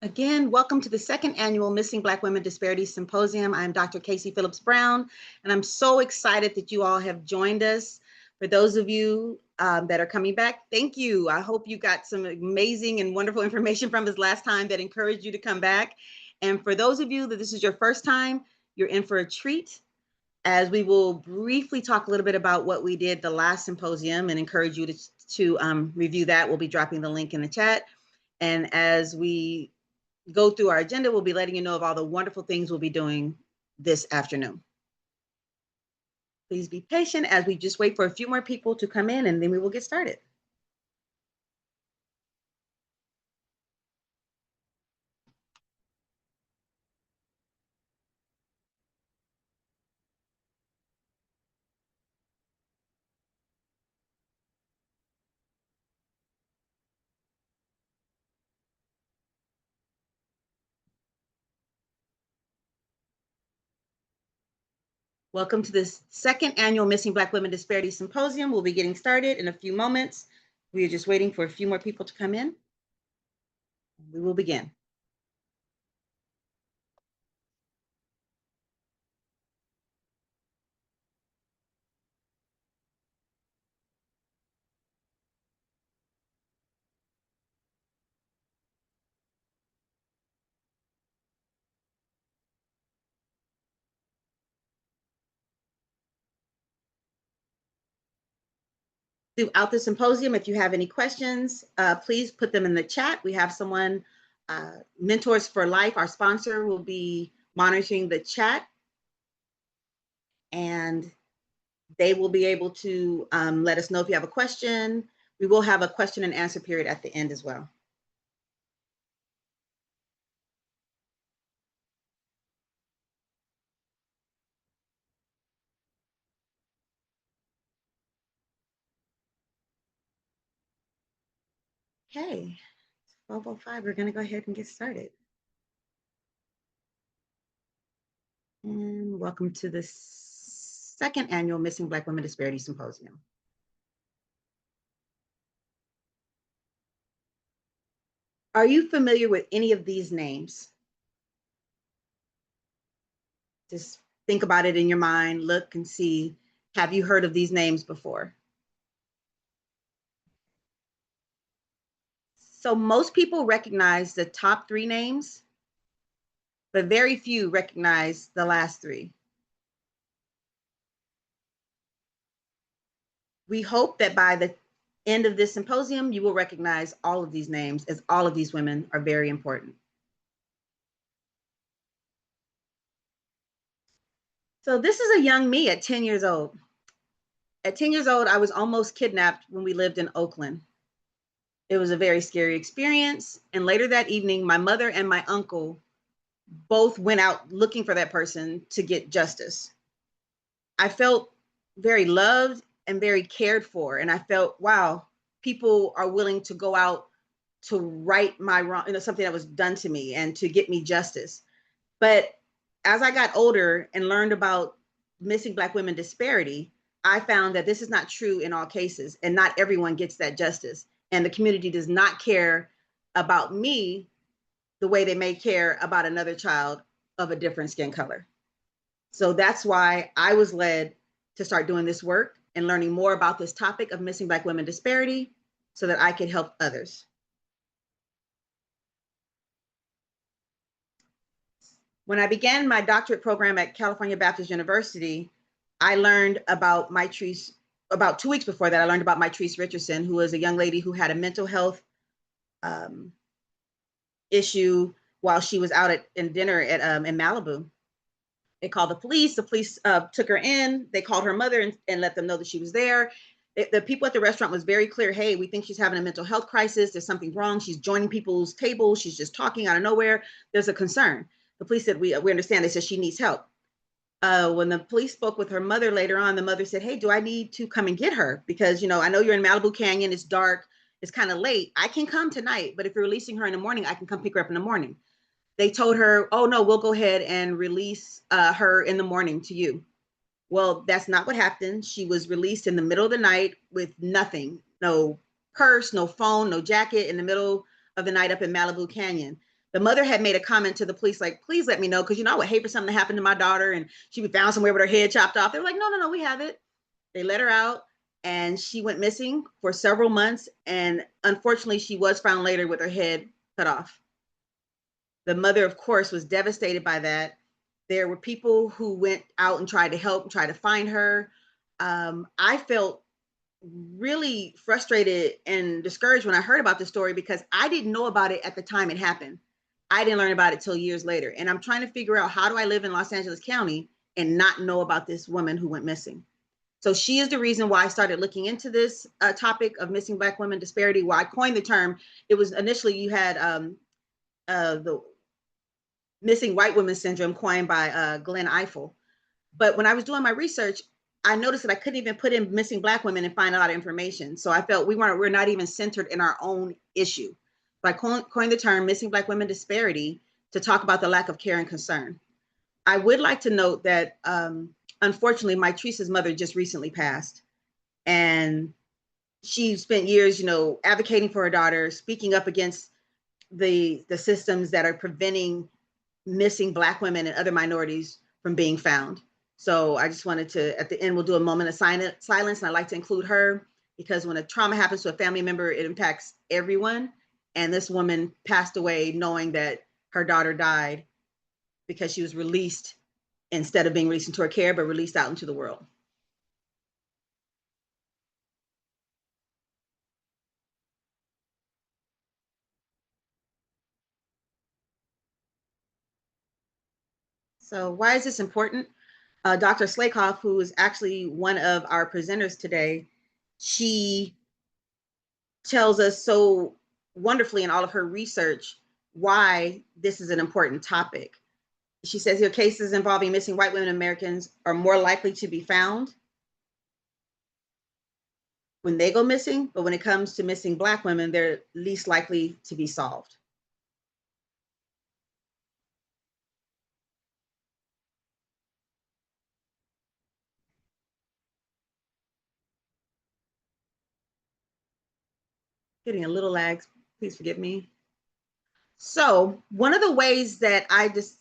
Again, welcome to the second annual Missing Black Women Disparity Symposium. I'm Dr. Casey Phillips Brown, and I'm so excited that you all have joined us. For those of you that are coming back, thank you. I hope you got some amazing and wonderful information from us last time that encouraged you to come back. And for those of you that this is your first time, you're in for a treat, as we will briefly talk a little bit about what we did the last symposium and encourage you to review that. We'll be dropping the link in the chat. And as we go through our agenda, we'll be letting you know of all the wonderful things we'll be doing this afternoon. Please be patient as we just wait for a few more people to come in, and then we will get started. Welcome to this second annual Missing Black Women Disparity Symposium. We'll be getting started in a few moments. We are just waiting for a few more people to come in. We will begin. Throughout the symposium, if you have any questions, please put them in the chat. We have someone, Mentors for Life, our sponsor, will be monitoring the chat, and they will be able to let us know if you have a question. We will have a question and answer period at the end as well. Okay, 12:05, we're gonna go ahead and get started. And welcome to the second annual Missing Black Women Disparity Symposium. Are you familiar with any of these names? Just think about it in your mind, look and see, have you heard of these names before? So most people recognize the top three names, but very few recognize the last three. We hope that by the end of this symposium, you will recognize all of these names, as all of these women are very important. So this is a young me at 10 years old. At 10 years old, I was almost kidnapped when we lived in Oakland. It was a very scary experience. And later that evening, my mother and my uncle both went out looking for that person to get justice. I felt very loved and very cared for. And I felt, wow, people are willing to go out to right my wrong, something that was done to me and to get me justice. But as I got older and learned about missing Black women disparity, I found that this is not true in all cases, and not everyone gets that justice. And the community does not care about me the way they may care about another child of a different skin color. So that's why I was led to start doing this work and learning more about this topic of missing Black women disparity so that I could help others. When I began my doctorate program at California Baptist University, I learned about Mitrice, about 2 weeks before that, I learned about Mitrice Richardson, who was a young lady who had a mental health issue while she was out in dinner in Malibu. They called the police. The police took her in. They called her mother and let them know that she was there. The people at the restaurant was very clear. Hey, we think she's having a mental health crisis. There's something wrong. She's joining people's tables. She's just talking out of nowhere. There's a concern. The police said, we understand. They said she needs help. When the police spoke with her mother later on, the mother said, hey, do I need to come and get her? Because, I know you're in Malibu Canyon. It's dark. It's kind of late. I can come tonight, but if you're releasing her in the morning, I can come pick her up in the morning. They told her, oh, no, we'll go ahead and release her in the morning to you. Well, that's not what happened. She was released in the middle of the night with nothing, no purse, no phone, no jacket, in the middle of the night up in Malibu Canyon. The mother had made a comment to the police, like, please let me know, because, I would hate for something to happen to my daughter and she'd be found somewhere with her head chopped off. They were like, no, no, no, we have it. They let her out and she went missing for several months. And unfortunately, she was found later with her head cut off. The mother, of course, was devastated by that. There were people who went out and tried to help and try to find her. I felt really frustrated and discouraged when I heard about the story because I didn't know about it at the time it happened. I didn't learn about it till years later. And I'm trying to figure out, how do I live in Los Angeles County and not know about this woman who went missing? So she is the reason why I started looking into this topic of missing Black women disparity, why I coined the term. It was initially, you had the missing white women syndrome, coined by Glenn Eiffel. But when I was doing my research, I noticed that I couldn't even put in missing Black women and find a lot of information. So I felt we're not even centered in our own issue. So I coined the term missing Black women disparity to talk about the lack of care and concern. I would like to note that unfortunately, my Teresa's mother just recently passed, and she spent years, advocating for her daughter, speaking up against the systems that are preventing missing Black women and other minorities from being found. So I just wanted to, at the end, we'll do a moment of silence, and I'd like to include her because when a trauma happens to a family member, it impacts everyone. And this woman passed away knowing that her daughter died because she was released, instead of being released into her care, but released out into the world. So why is this important? Dr. Slakoff, who is actually one of our presenters today, she tells us so wonderfully in all of her research why this is an important topic. She says here, cases involving missing white women Americans are more likely to be found when they go missing, but when it comes to missing Black women, they're least likely to be solved. Getting a little lags, please forgive me. So one of the ways that I just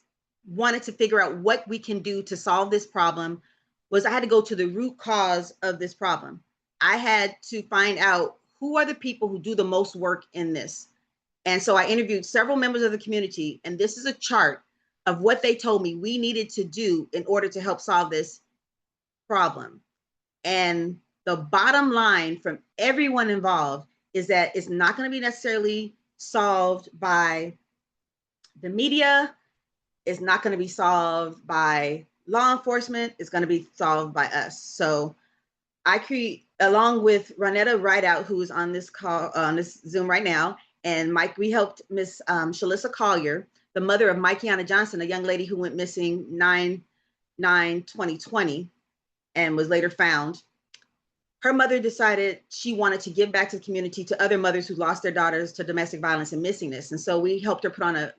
wanted to figure out what we can do to solve this problem was I had to go to the root cause of this problem. I had to find out who are the people who do the most work in this. And so I interviewed several members of the community, and this is a chart of what they told me we needed to do in order to help solve this problem. And the bottom line from everyone involved is that it's not going to be necessarily solved by the media, it's not going to be solved by law enforcement, it's going to be solved by us. So I create, along with Ronetta Rideout, who is on this call, on this Zoom right now, and Mike, we helped Miss Shalissa Collier, the mother of Mikeana Johnson, a young lady who went missing 9/9/2020 and was later found. Her mother decided she wanted to give back to the community, to other mothers who lost their daughters to domestic violence and missingness. And so we helped her put on a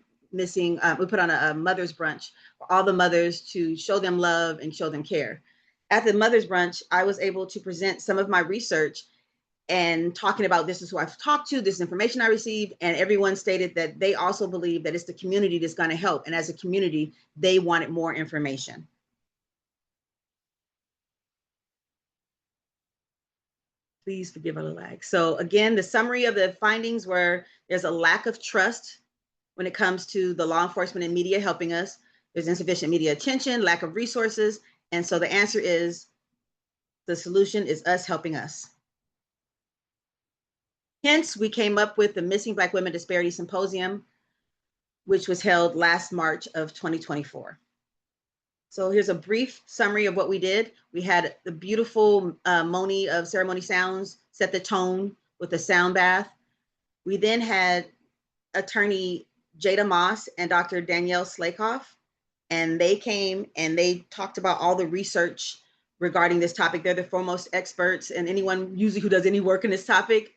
mother's brunch for all the mothers to show them love and show them care. At the mother's brunch, I was able to present some of my research and talking about, this is who I've talked to, this information I received, and everyone stated that they also believe that it's the community that's going to help. And as a community, they wanted more information. Please forgive a little lag. So again, the summary of the findings were there's a lack of trust when it comes to the law enforcement and media helping us. There's insufficient media attention, lack of resources. And so the answer is, the solution is us helping us. Hence, we came up with the Missing Black Women Disparity Symposium, which was held last March of 2024. So here's a brief summary of what we did. We had the beautiful Moni of Ceremony Sounds set the tone with a sound bath. We then had attorney Jada Moss and Dr. Danielle Slakoff, and they came and they talked about all the research regarding this topic. They're the foremost experts, and anyone usually who does any work in this topic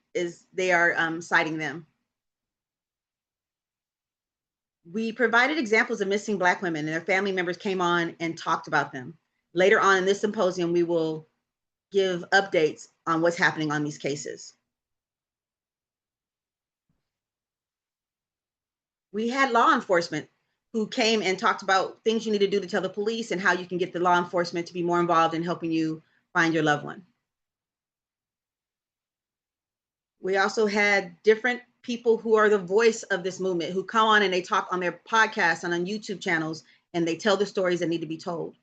they are citing them. We provided examples of missing Black women, and their family members came on and talked about them. Later on in this symposium, we will give updates on what's happening on these cases. We had law enforcement who came and talked about things you need to do to tell the police and how you can get the law enforcement to be more involved in helping you find your loved one. We also had different people who are the voice of this movement who come on and they talk on their podcasts and on YouTube channels and they tell the stories that need to be told.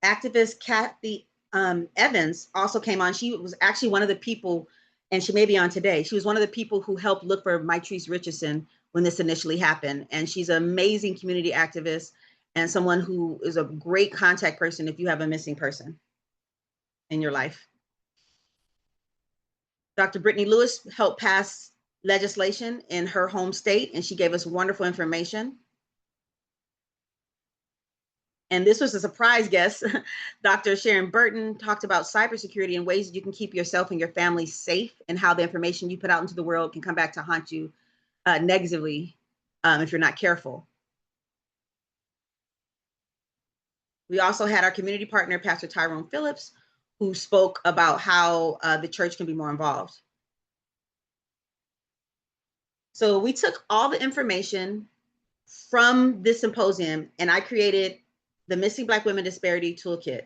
Activist Kathy Evans also came on. She was actually one of the people, and she may be on today. She was one of the people who helped look for Mitrice Richardson when this initially happened. And she's an amazing community activist and someone who is a great contact person if you have a missing person in your life. Dr. Brittany Lewis helped pass legislation in her home state, and she gave us wonderful information. And this was a surprise guest. Dr. Sharon Burton talked about cybersecurity and ways that you can keep yourself and your family safe and how the information you put out into the world can come back to haunt you negatively if you're not careful. We also had our community partner, Pastor Tyrone Phillips, who spoke about how the church can be more involved. So we took all the information from this symposium and I created the Missing Black Women Disparity Toolkit.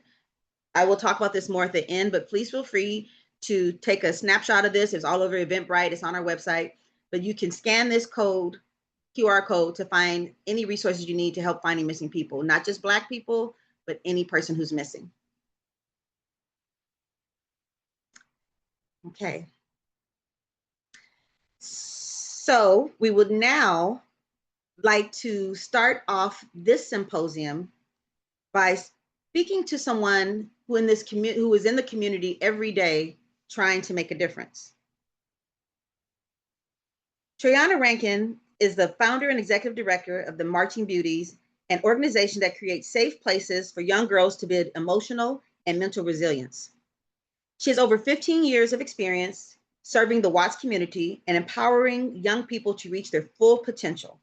I will talk about this more at the end, but please feel free to take a snapshot of this. It's all over Eventbrite. It's on our website, but you can scan this code, QR code, to find any resources you need to help finding missing people, not just Black people, but any person who's missing. Okay. So we would now like to start off this symposium by speaking to someone who is in the community every day trying to make a difference. Trayana Rankin is the founder and executive director of the Marching Beauties, an organization that creates safe places for young girls to build emotional and mental resilience. She has over 15 years of experience serving the Watts community and empowering young people to reach their full potential.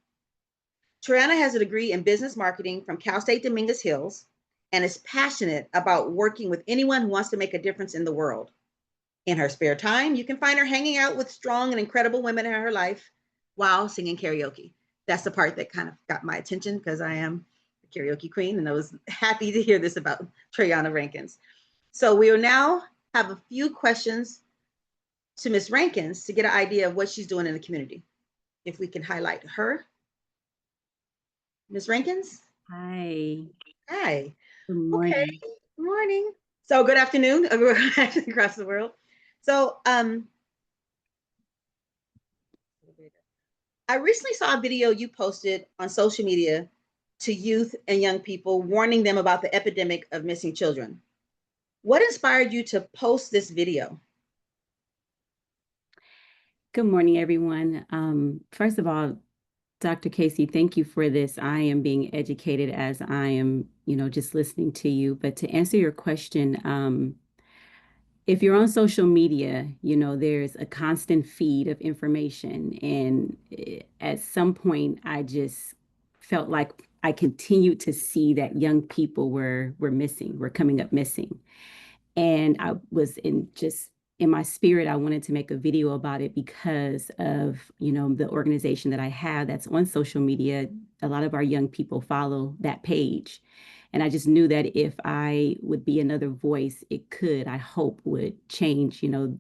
Trayana has a degree in business marketing from Cal State Dominguez Hills and is passionate about working with anyone who wants to make a difference in the world. In her spare time, you can find her hanging out with strong and incredible women in her life while singing karaoke. That's the part that kind of got my attention because I am a karaoke queen and I was happy to hear this about Trayana Rankins. So we will now have a few questions to Ms. Rankins to get an idea of what she's doing in the community. If we can highlight her. Ms. Rankins? Hi. Hi. Good morning. Okay. Good morning. So good afternoon across the world. So I recently saw a video you posted on social media to youth and young people warning them about the epidemic of missing children. What inspired you to post this video? Good morning, everyone. First of all, Dr. Casey, thank you for this. I am being educated as I am, just listening to you. But to answer your question, if you're on social media, there's a constant feed of information. And at some point, I just felt like I continued to see that young people were missing, were coming up missing. And I was in my spirit, I wanted to make a video about it because of, the organization that I have that's on social media. A lot of our young people follow that page. And I just knew that if I would be another voice, it could, I hope, would change, the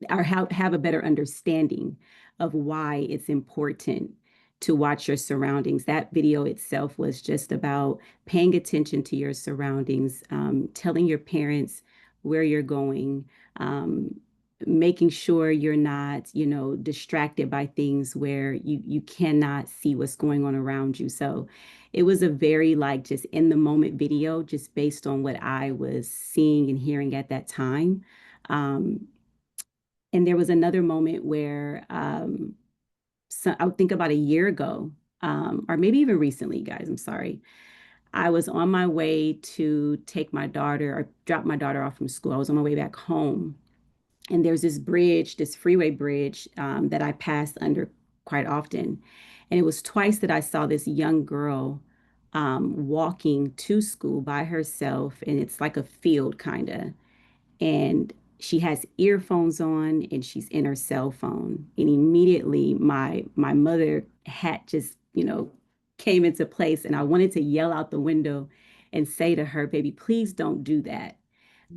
or have a better understanding of why it's important to watch your surroundings. That video itself was just about paying attention to your surroundings, telling your parents where you're going, making sure you're not, distracted by things where you cannot see what's going on around you. So it was a very just in the moment video, just based on what I was seeing and hearing at that time. And there was another moment where so I would think about a year ago, or maybe even recently, guys, I'm sorry. I was on my way to take my daughter or drop my daughter off from school. I was on my way back home. And there's this bridge, this freeway bridge that I pass under quite often. And it was twice that I saw this young girl walking to school by herself, and it's like a field kind of, and she has earphones on and she's in her cell phone. And immediately my mother hat just, came into place, and I wanted to yell out the window and say to her, baby, please don't do that.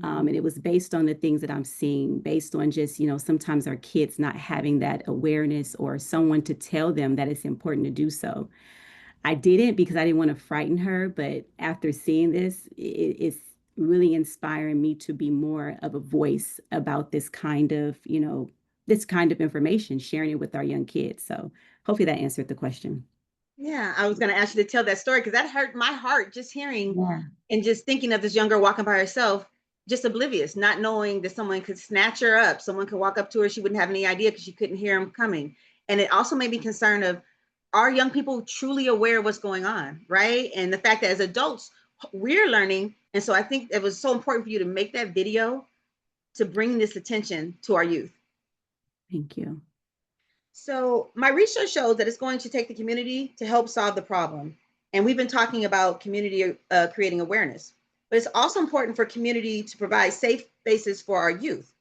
And it was based on the things that I'm seeing, based on just, sometimes our kids not having that awareness or someone to tell them that it's important to do so. I didn't because I didn't want to frighten her, but after seeing this, it's really inspiring me to be more of a voice about this kind of information, sharing it with our young kids. So hopefully that answered the question. Yeah, I was going to ask you to tell that story because that hurt my heart just hearing Yeah. and just thinking of this young girl walking by herself, just oblivious, not knowing that someone could snatch her up. Someone could walk up to her. She wouldn't have any idea because she couldn't hear him coming. And it also made me concerned of, are young people truly aware of what's going on, right? And the fact that as adults, we're learning. And so I think it was so important for you to make that video to bring this attention to our youth. Thank you. So my research shows that it's going to take the community to help solve the problem. And we've been talking about community creating awareness, but it's also important for community to provide safe spaces for our youth.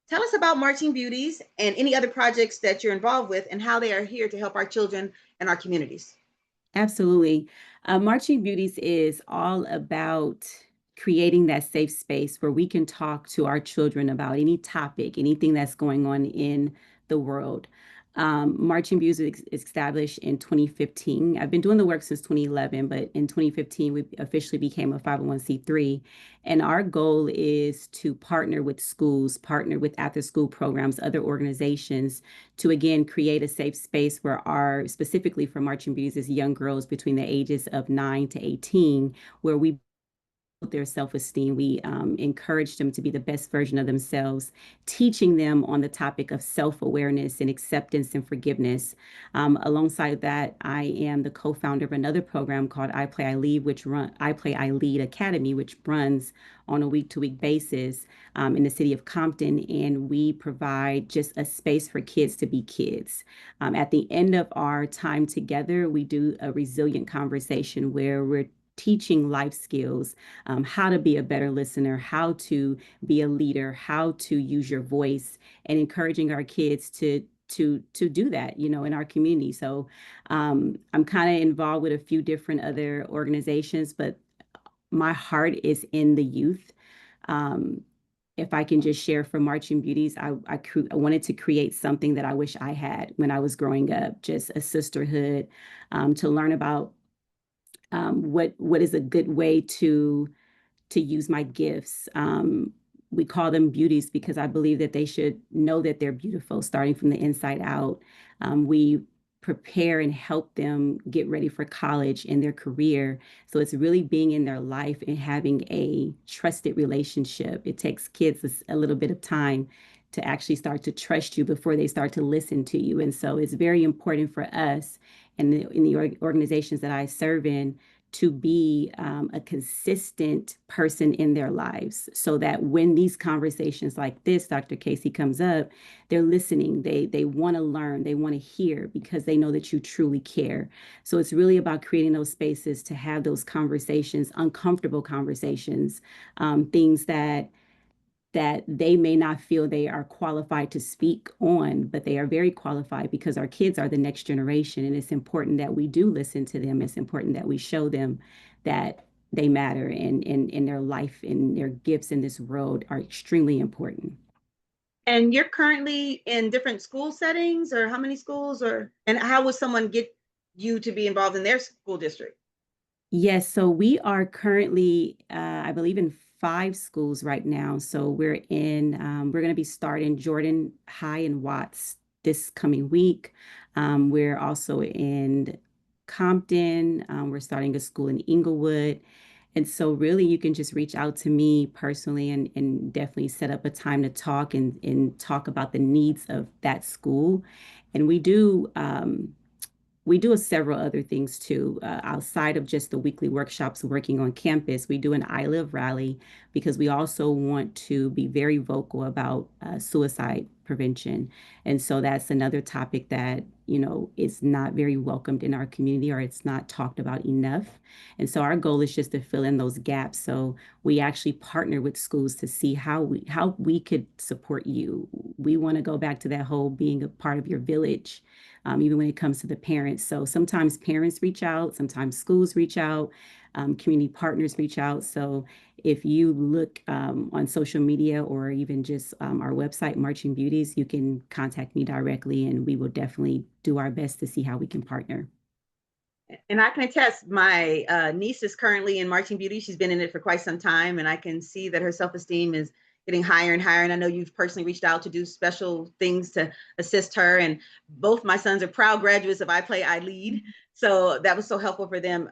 Tell us about Marching Beauties and any other projects that you're involved with and how they are here to help our children and our communities. Absolutely. Marching Beauties is all about creating that safe space where we can talk to our children about any topic, anything that's going on in the world. Marching Beauties was established in 2015. I've been doing the work since 2011, but in 2015, we officially became a 501(c)(3). And our goal is to partner with schools, partner with after school programs, other organizations to again create a safe space where specifically for Marching Beauties is young girls between the ages of 9 to 18, where we their self-esteem. We encourage them to be the best version of themselves, teaching them on the topic of self-awareness and acceptance and forgiveness. Alongside that, I am the co-founder of another program called I Play I Lead, I Play I Lead Academy, which runs on a week-to-week basis in the city of Compton, and we provide just a space for kids to be kids. At the end of our time together, we do a resilient conversation where we're teaching life skills, how to be a better listener, how to be a leader, how to use your voice, and encouraging our kids to do that, in our community. So I'm kind of involved with a few different other organizations, but my heart is in the youth. Um, if I can just share from Marching Beauties, I wanted to create something that I wish I had when I was growing up, just a sisterhood, to learn about what is a good way to use my gifts. We call them beauties because I believe that they should know that they're beautiful, starting from the inside out. We prepare and help them get ready for college and their career. So it's really being in their life and having a trusted relationship. It takes kids a little bit of time to actually start to trust you before they start to listen to you. And so it's very important for us and in the organizations that I serve in to be a consistent person in their lives so that when these conversations like this, Dr. Casey, comes up, they're listening. They want to learn. They want to hear because they know that you truly care. So it's really about creating those spaces to have those conversations, uncomfortable conversations, things that they may not feel they are qualified to speak on, but they are very qualified because our kids are the next generation. And it's important that we do listen to them. It's important that we show them that they matter and their life and their gifts in this world are extremely important. And you're currently in different school settings, or how many schools, or and how would someone get you to be involved in their school district? Yes, so we are currently, I believe, in 5 schools right now. So we're going to be starting Jordan High and Watts this coming week. We're also in Compton. We're starting a school in Inglewood. And so really you can just reach out to me personally and definitely set up a time to talk and talk about the needs of that school. And we do we do several other things too. Outside of just the weekly workshops working on campus, we do an I Live rally because we also want to be very vocal about suicide prevention. And so that's another topic that, is not very welcomed in our community, or it's not talked about enough. And so our goal is just to fill in those gaps. So we actually partner with schools to see how we could support you. We want to go back to that whole being a part of your village, even when it comes to the parents. So sometimes parents reach out, sometimes schools reach out, community partners reach out. So if you look on social media or even just our website, Marching Beauties, you can contact me directly and we will definitely do our best to see how we can partner. And I can attest, my niece is currently in Marching Beauty. She's been in it for quite some time, and I can see that her self-esteem is getting higher and higher. And I know you've personally reached out to do special things to assist her. And both my sons are proud graduates of I Play, I Lead. So that was so helpful for them.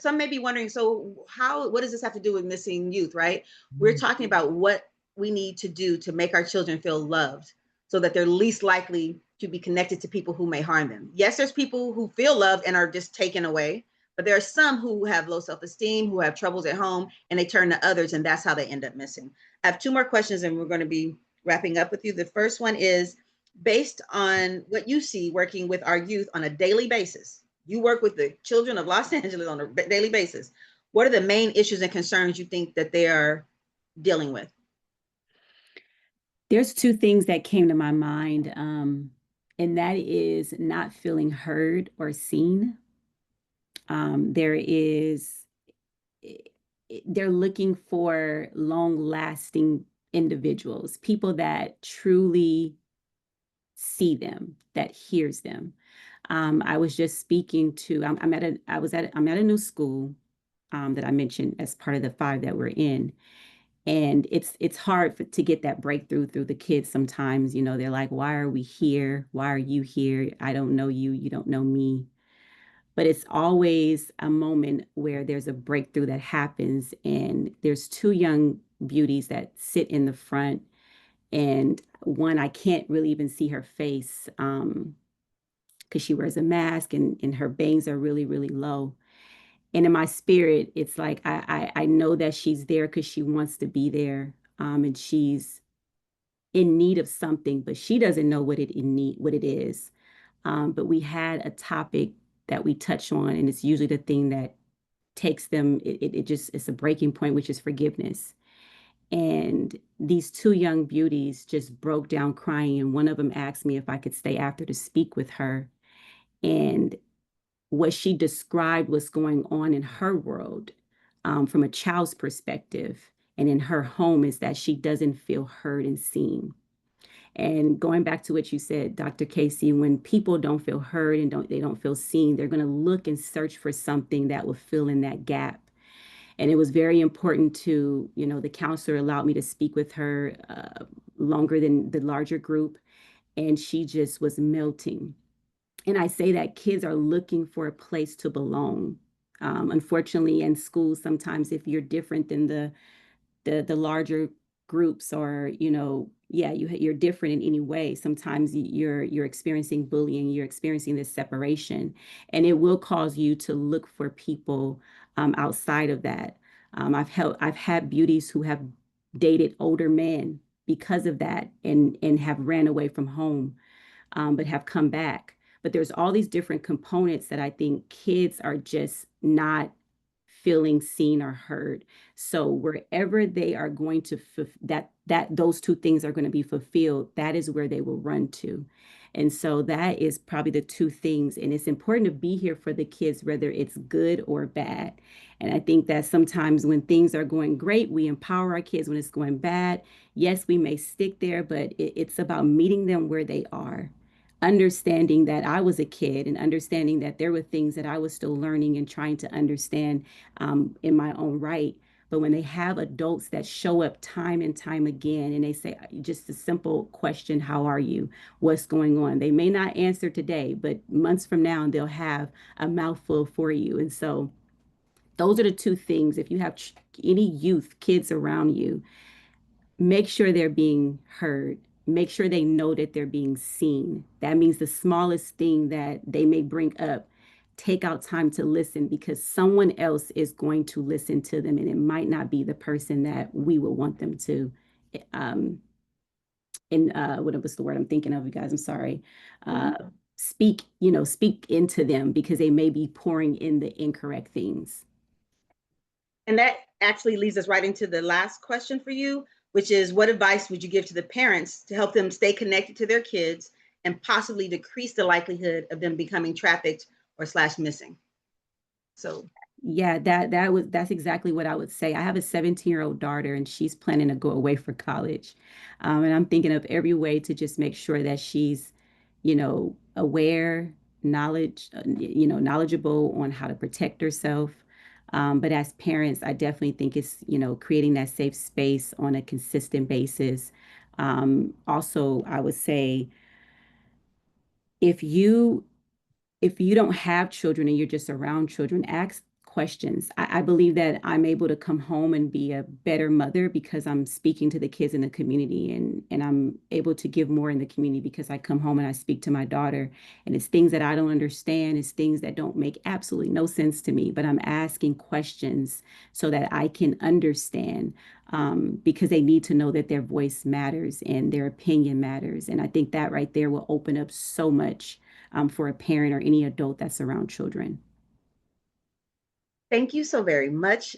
Some may be wondering, so what does this have to do with missing youth, right? We're talking about what we need to do to make our children feel loved so that they're least likely to be connected to people who may harm them. Yes, there's people who feel loved and are just taken away, but there are some who have low self-esteem, who have troubles at home, and they turn to others, and that's how they end up missing. I have two more questions, and we're going to be wrapping up with you. The first one is, based on what you see working with our youth on a daily basis, you work with the children of Los Angeles on a daily basis. What are the main issues and concerns you think that they are dealing with? There's two things that came to my mind, and that is not feeling heard or seen. There is, they're looking for long-lasting individuals, people that truly see them, that hears them. I was just speaking to, I'm at a new school that I mentioned as part of the five that we're in. And it's hard to get that breakthrough through the kids sometimes. They're like, why are we here? Why are you here? I don't know you. You don't know me. But it's always a moment where there's a breakthrough that happens. And there's two young beauties that sit in the front. And one, I can't really even see her face because she wears a mask and her bangs are really, really low. And in my spirit, it's like I know that she's there because she wants to be there, and she's in need of something, but she doesn't know what it is. But we had a topic that we touch on, and it's usually the thing that takes them. It's a breaking point, which is forgiveness. And these two young beauties just broke down crying, and one of them asked me if I could stay after to speak with her. And what she described was going on in her world, from a child's perspective and in her home, is that she doesn't feel heard and seen. And going back to what you said, Dr. Casey, when people don't feel heard and they don't feel seen, they're going to look and search for something that will fill in that gap. And it was very important to, the counselor allowed me to speak with her longer than the larger group, and she just was melting. And I say that kids are looking for a place to belong. Unfortunately, in schools, sometimes if you're different than the larger groups, or yeah, you're different in any way, sometimes you're experiencing bullying, you're experiencing this separation, and it will cause you to look for people outside of that. I've had beauties who have dated older men because of that, and have ran away from home, but have come back. But there's all these different components that I think kids are just not feeling seen or heard. So wherever they are going to that those two things are going to be fulfilled, that is where they will run to. And so that is probably the two things. And it's important to be here for the kids, whether it's good or bad. And I think that sometimes when things are going great, we empower our kids. When it's going bad, yes, we may stick there, but it's about meeting them where they are, understanding that I was a kid and understanding that there were things that I was still learning and trying to understand in my own right. But when they have adults that show up time and time again and they say just a simple question, how are you? What's going on? They may not answer today, but months from now, they'll have a mouthful for you. And so those are the two things. If you have any youth, kids around you, make sure they're being heard. make sure they know that they're being seen. That means the smallest thing that they may bring up, take out time to listen because someone else is going to listen to them, and it might not be the person that we would want them to. Um, what was the word I'm thinking of, you guys? I'm sorry. Mhm. Speak, speak into them because they may be pouring in the incorrect things. And that actually leads us right into the last question for you, which is what advice would you give to the parents to help them stay connected to their kids and possibly decrease the likelihood of them becoming trafficked or slash missing? So Yeah, that's exactly what I would say. I have a 17-year-old daughter and she's planning to go away for college. And I'm thinking of every way to just make sure that she's, aware, knowledgeable on how to protect herself. But as parents, I definitely think it's, creating that safe space on a consistent basis. Also, I would say if you if you don't have children and you're just around children, ask questions. I believe that I'm able to come home and be a better mother because I'm speaking to the kids in the community and I'm able to give more in the community because I come home and I speak to my daughter. And it's things that I don't understand, it's things that don't make absolutely no sense to me, but I'm asking questions so that I can understand because they need to know that their voice matters and their opinion matters. And I think that right there will open up so much for a parent or any adult that's around children. thank you so very much,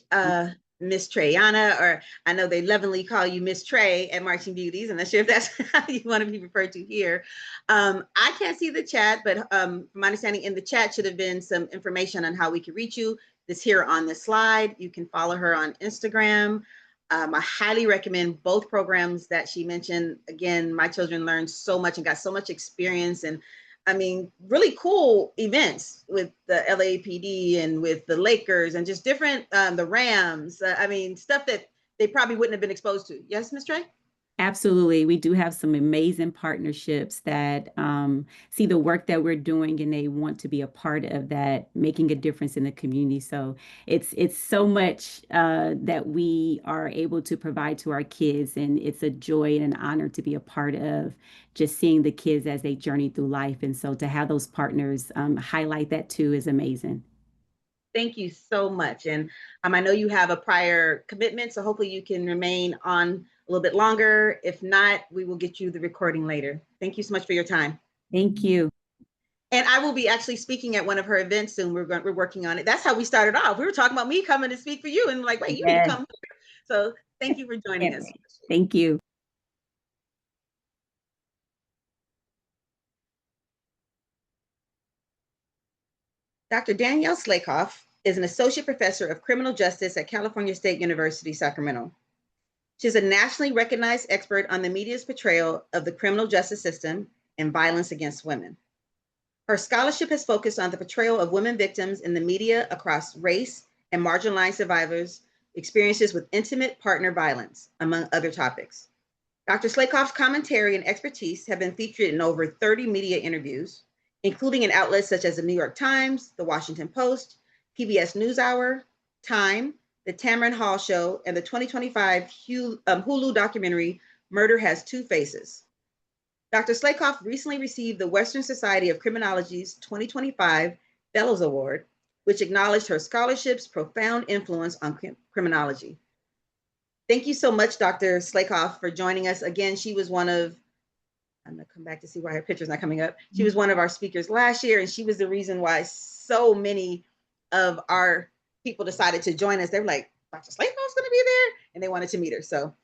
Miss Treyana, or I know they lovingly call you Miss Trey at Marching Beauties. I'm not sure if that's how you want to be referred to here. I can't see the chat, but from my understanding, in the chat should have been some information on how we can reach you. This here on this slide. You can follow her on Instagram. I highly recommend both programs that she mentioned. Again, my children learned so much and got so much experience and I mean, really cool events with the LAPD and with the Lakers and just different, the Rams. I mean, stuff that they probably wouldn't have been exposed to. Yes, Ms. Trey? Absolutely. We do have some amazing partnerships that see the work that we're doing and they want to be a part of that, making a difference in the community. So it's so much that we are able to provide to our kids, and it's a joy and an honor to be a part of just seeing the kids as they journey through life. And so to have those partners highlight that too is amazing. Thank you so much. And I know you have a prior commitment, so hopefully you can remain on a little bit longer. If not, we will get you the recording later. Thank you so much for your time. Thank you. And I will be actually speaking at one of her events soon. We're working on it. That's how we started off. We were talking about me coming to speak for you, and like, wait, you need to Yes. come. So thank you for joining us. Thank you. Dr. Danielle Slakoff is an associate professor of criminal justice at California State University, Sacramento. She's a nationally recognized expert on the media's portrayal of the criminal justice system and violence against women. Her scholarship has focused on the portrayal of women victims in the media across race and marginalized survivors' experiences with intimate partner violence, among other topics. Dr. Slakoff's commentary and expertise have been featured in over 30 media interviews, including in outlets such as the New York Times, the Washington Post, PBS NewsHour, Time, the Tamron Hall Show, and the 2025 Hulu documentary, Murder Has Two Faces. Dr. Slakoff recently received the Western Society of Criminology's 2025 Fellows Award, which acknowledged her scholarship's profound influence on criminology. Thank you so much, Dr. Slakoff, for joining us. Again, she was one of, I'm gonna come back to see why her picture's not coming up. She was one of our speakers last year, and she was the reason why so many of our people decided to join us. They were like, Dr. Slakoff's gonna be there, and they wanted to meet her. So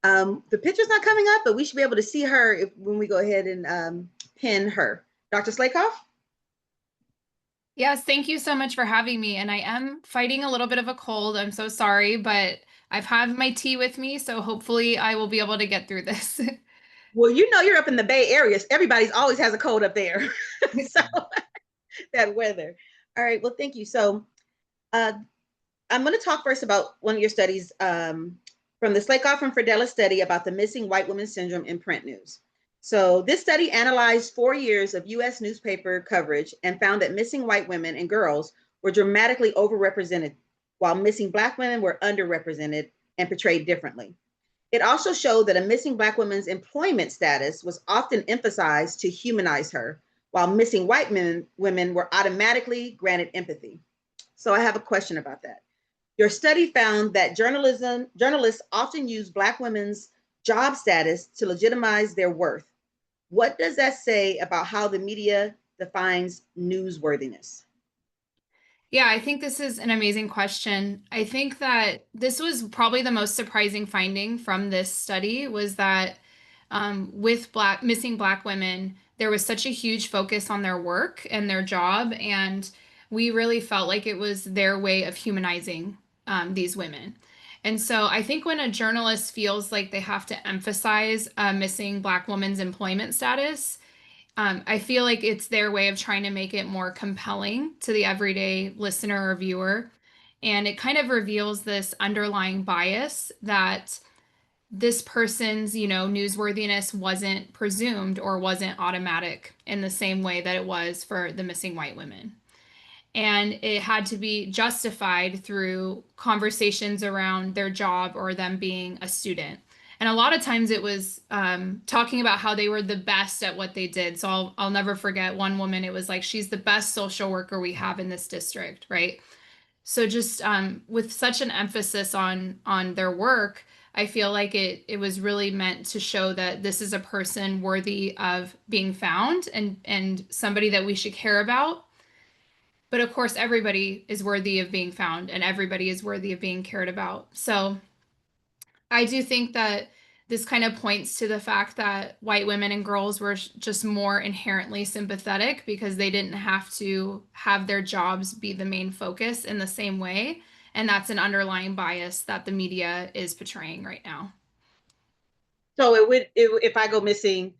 the picture's not coming up, but we should be able to see her when we go ahead and pin her. Dr. Slakoff? Yes, thank you so much for having me. And I am fighting a little bit of a cold. I'm so sorry, but I've had my tea with me, so hopefully I will be able to get through this. Well, you know you're up in the Bay Area. Everybody's always has a cold up there. So that weather. All right, well, thank you. So uh, I'm going to talk first about one of your studies from the Slakoff and Fradella study about the missing white woman syndrome in print news. So this study analyzed 4 years of US newspaper coverage and found that missing white women and girls were dramatically overrepresented, while missing Black women were underrepresented and portrayed differently. It also showed that a missing Black woman's employment status was often emphasized to humanize her, while missing white women were automatically granted empathy. So I have a question about that. Your study found that journalists often use Black women's job status to legitimize their worth. What does that say about how the media defines newsworthiness? Yeah, I think this is an amazing question. I think that this was probably the most surprising finding from this study was that with missing Black women, there was such a huge focus on their work and their job, and we really felt like it was their way of humanizing these women. And so I think when a journalist feels like they have to emphasize a missing Black woman's employment status, I feel like it's their way of trying to make it more compelling to the everyday listener or viewer. And it kind of reveals this underlying bias that this person's, newsworthiness wasn't presumed or wasn't automatic in the same way that it was for the missing white women. And it had to be justified through conversations around their job or them being a student. And a lot of times it was talking about how they were the best at what they did. So I'll never forget one woman. It was like she's the best social worker we have in this district, right? So just with such an emphasis on their work, I feel like it was really meant to show that this is a person worthy of being found and somebody that we should care about. But of course, everybody is worthy of being found and everybody is worthy of being cared about. So I do think that this kind of points to the fact that white women and girls were just more inherently sympathetic because they didn't have to have their jobs be the main focus in the same way. And that's an underlying bias that the media is portraying right now. So if I go missing,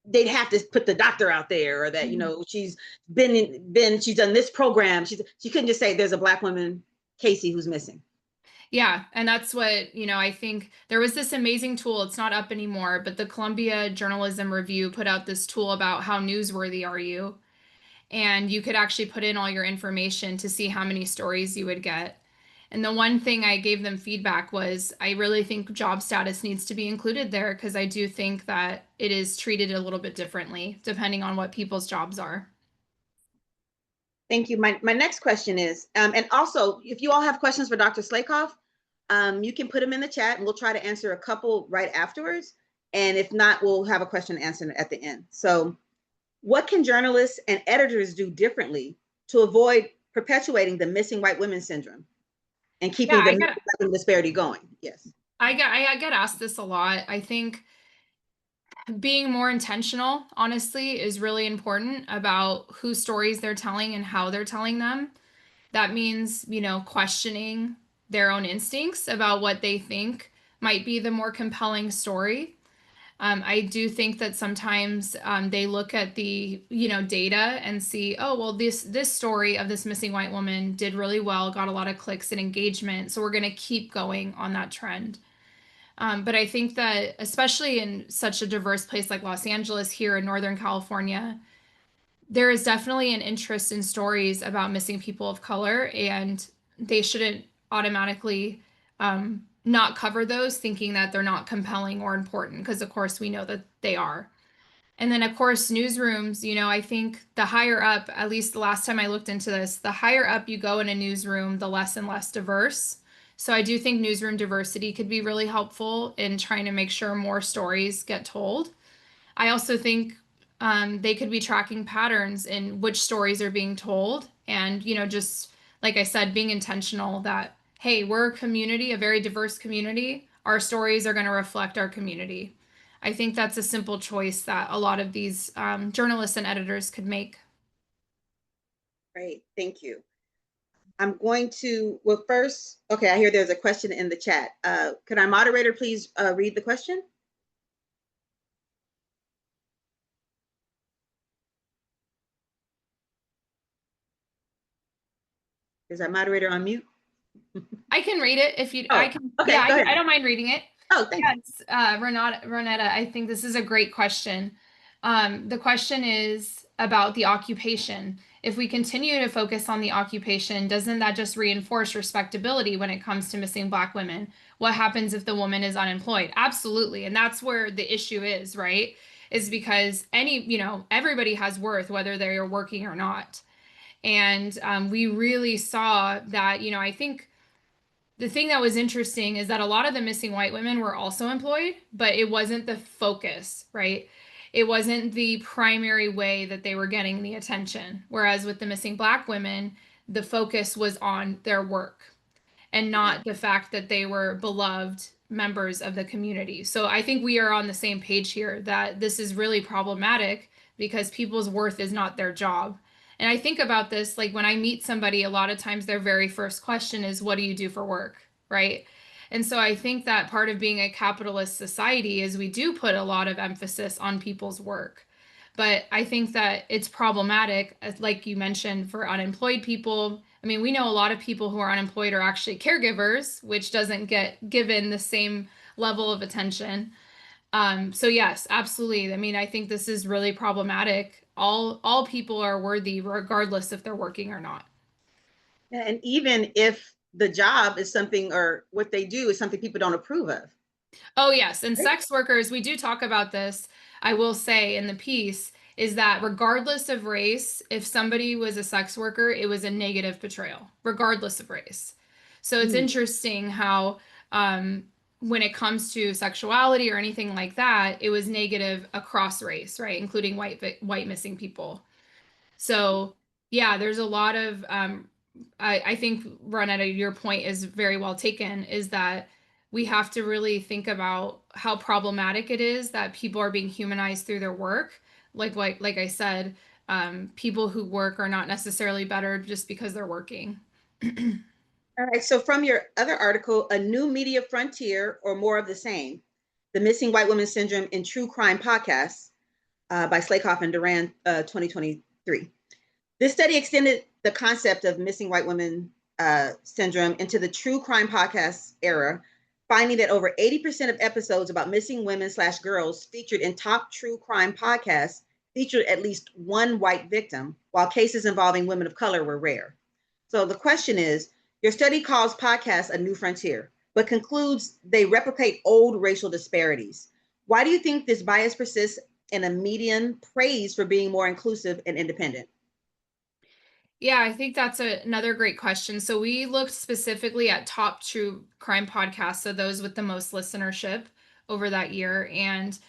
they'd have to put the doctor out there, or that she's she's done this program. She couldn't just say there's a Black woman, Casey, who's missing. Yeah, and that's what, I think there was this amazing tool. It's not up anymore, but the Columbia Journalism Review put out this tool about how newsworthy are you. And you could actually put in all your information to see how many stories you would get. And the one thing I gave them feedback was I really think job status needs to be included there because I do think that it is treated a little bit differently depending on what people's jobs are. Thank you. My next question is, and also, if you all have questions for Dr. Slakoff, you can put them in the chat and we'll try to answer a couple right afterwards. And if not, we'll have a question answered at the end. So what can journalists and editors do differently to avoid perpetuating the missing white women syndrome and keeping the disparity going? Yes. I get asked this a lot. I think being more intentional, honestly, is really important about whose stories they're telling and how they're telling them. That means, questioning their own instincts about what they think might be the more compelling story. I do think that sometimes they look at the data and see, oh well, this story of this missing white woman did really well, got a lot of clicks and engagement, so we're going to keep going on that trend. But I think that especially in such a diverse place like Los Angeles here in Northern California, there is definitely an interest in stories about missing people of color, and they shouldn't automatically not cover those thinking that they're not compelling or important, because of course we know that they are. And then of course newsrooms, I think the higher up, at least the last time I looked into this, the higher up you go in a newsroom, the less and less diverse. So I do think newsroom diversity could be really helpful in trying to make sure more stories get told. I also think they could be tracking patterns in which stories are being told, and just like I said, being intentional that, hey, we're a community, a very diverse community, our stories are going to reflect our community. I think that's a simple choice that a lot of these journalists and editors could make. Great, thank you. I'm going to, well, first, okay, I hear there's a question in the chat. Could our moderator please read the question? Is our moderator on mute? I can read it if you. Oh, I can. okay, Yeah, go ahead. I don't mind reading it. Oh, thank you. Yes, Renetta, I think this is a great question. The question is about the occupation, if we continue to focus on the occupation, doesn't that just reinforce respectability when it comes to missing Black women? What happens if the woman is unemployed? Absolutely. And that's where the issue is, right? Is because everybody has worth, whether they are working or not. And we really saw that, I think the thing that was interesting is that a lot of the missing white women were also employed, but it wasn't the focus, right? It wasn't the primary way that they were getting the attention. Whereas with the missing Black women, the focus was on their work and not the fact that they were beloved members of the community. So I think we are on the same page here that this is really problematic because people's worth is not their job. And I think about this like when I meet somebody, a lot of times their very first question is, what do you do for work? Right. And so I think that part of being a capitalist society is we do put a lot of emphasis on people's work. But I think that it's problematic, like you mentioned, for unemployed people. I mean, we know a lot of people who are unemployed are actually caregivers, which doesn't get given the same level of attention. So yes, absolutely. I mean, I think this is really problematic. All people are worthy, regardless if they're working or not. And even if the job is something or what they do is something people don't approve of. Oh, yes. And Right? sex workers, we do talk about this, I will say in the piece, is that regardless of race, if somebody was a sex worker, it was a negative portrayal, regardless of race. So it's Mm. interesting how, when it comes to sexuality or anything like that, it was negative across race, right? Including white missing people. So yeah, there's a lot of I think Ronetta, your point is very well taken, is that we have to really think about how problematic it is that people are being humanized through their work. Like I said, people who work are not necessarily better just because they're working. All right. So from your other article, A New Media Frontier or More of the Same, The Missing White Woman Syndrome in True Crime Podcasts by Slakoff and Duran, 2023. This study extended the concept of missing white women syndrome into the true crime podcast era, finding that over 80% of episodes about missing women/girls featured in top true crime podcasts featured at least one white victim, while cases involving women of color were rare. So the question is, your study calls podcasts a new frontier, but concludes they replicate old racial disparities. Why do you think this bias persists in a median praise for being more inclusive and independent? Yeah, I think that's another great question. So we looked specifically at top true crime podcasts, so those with the most listenership over that year. And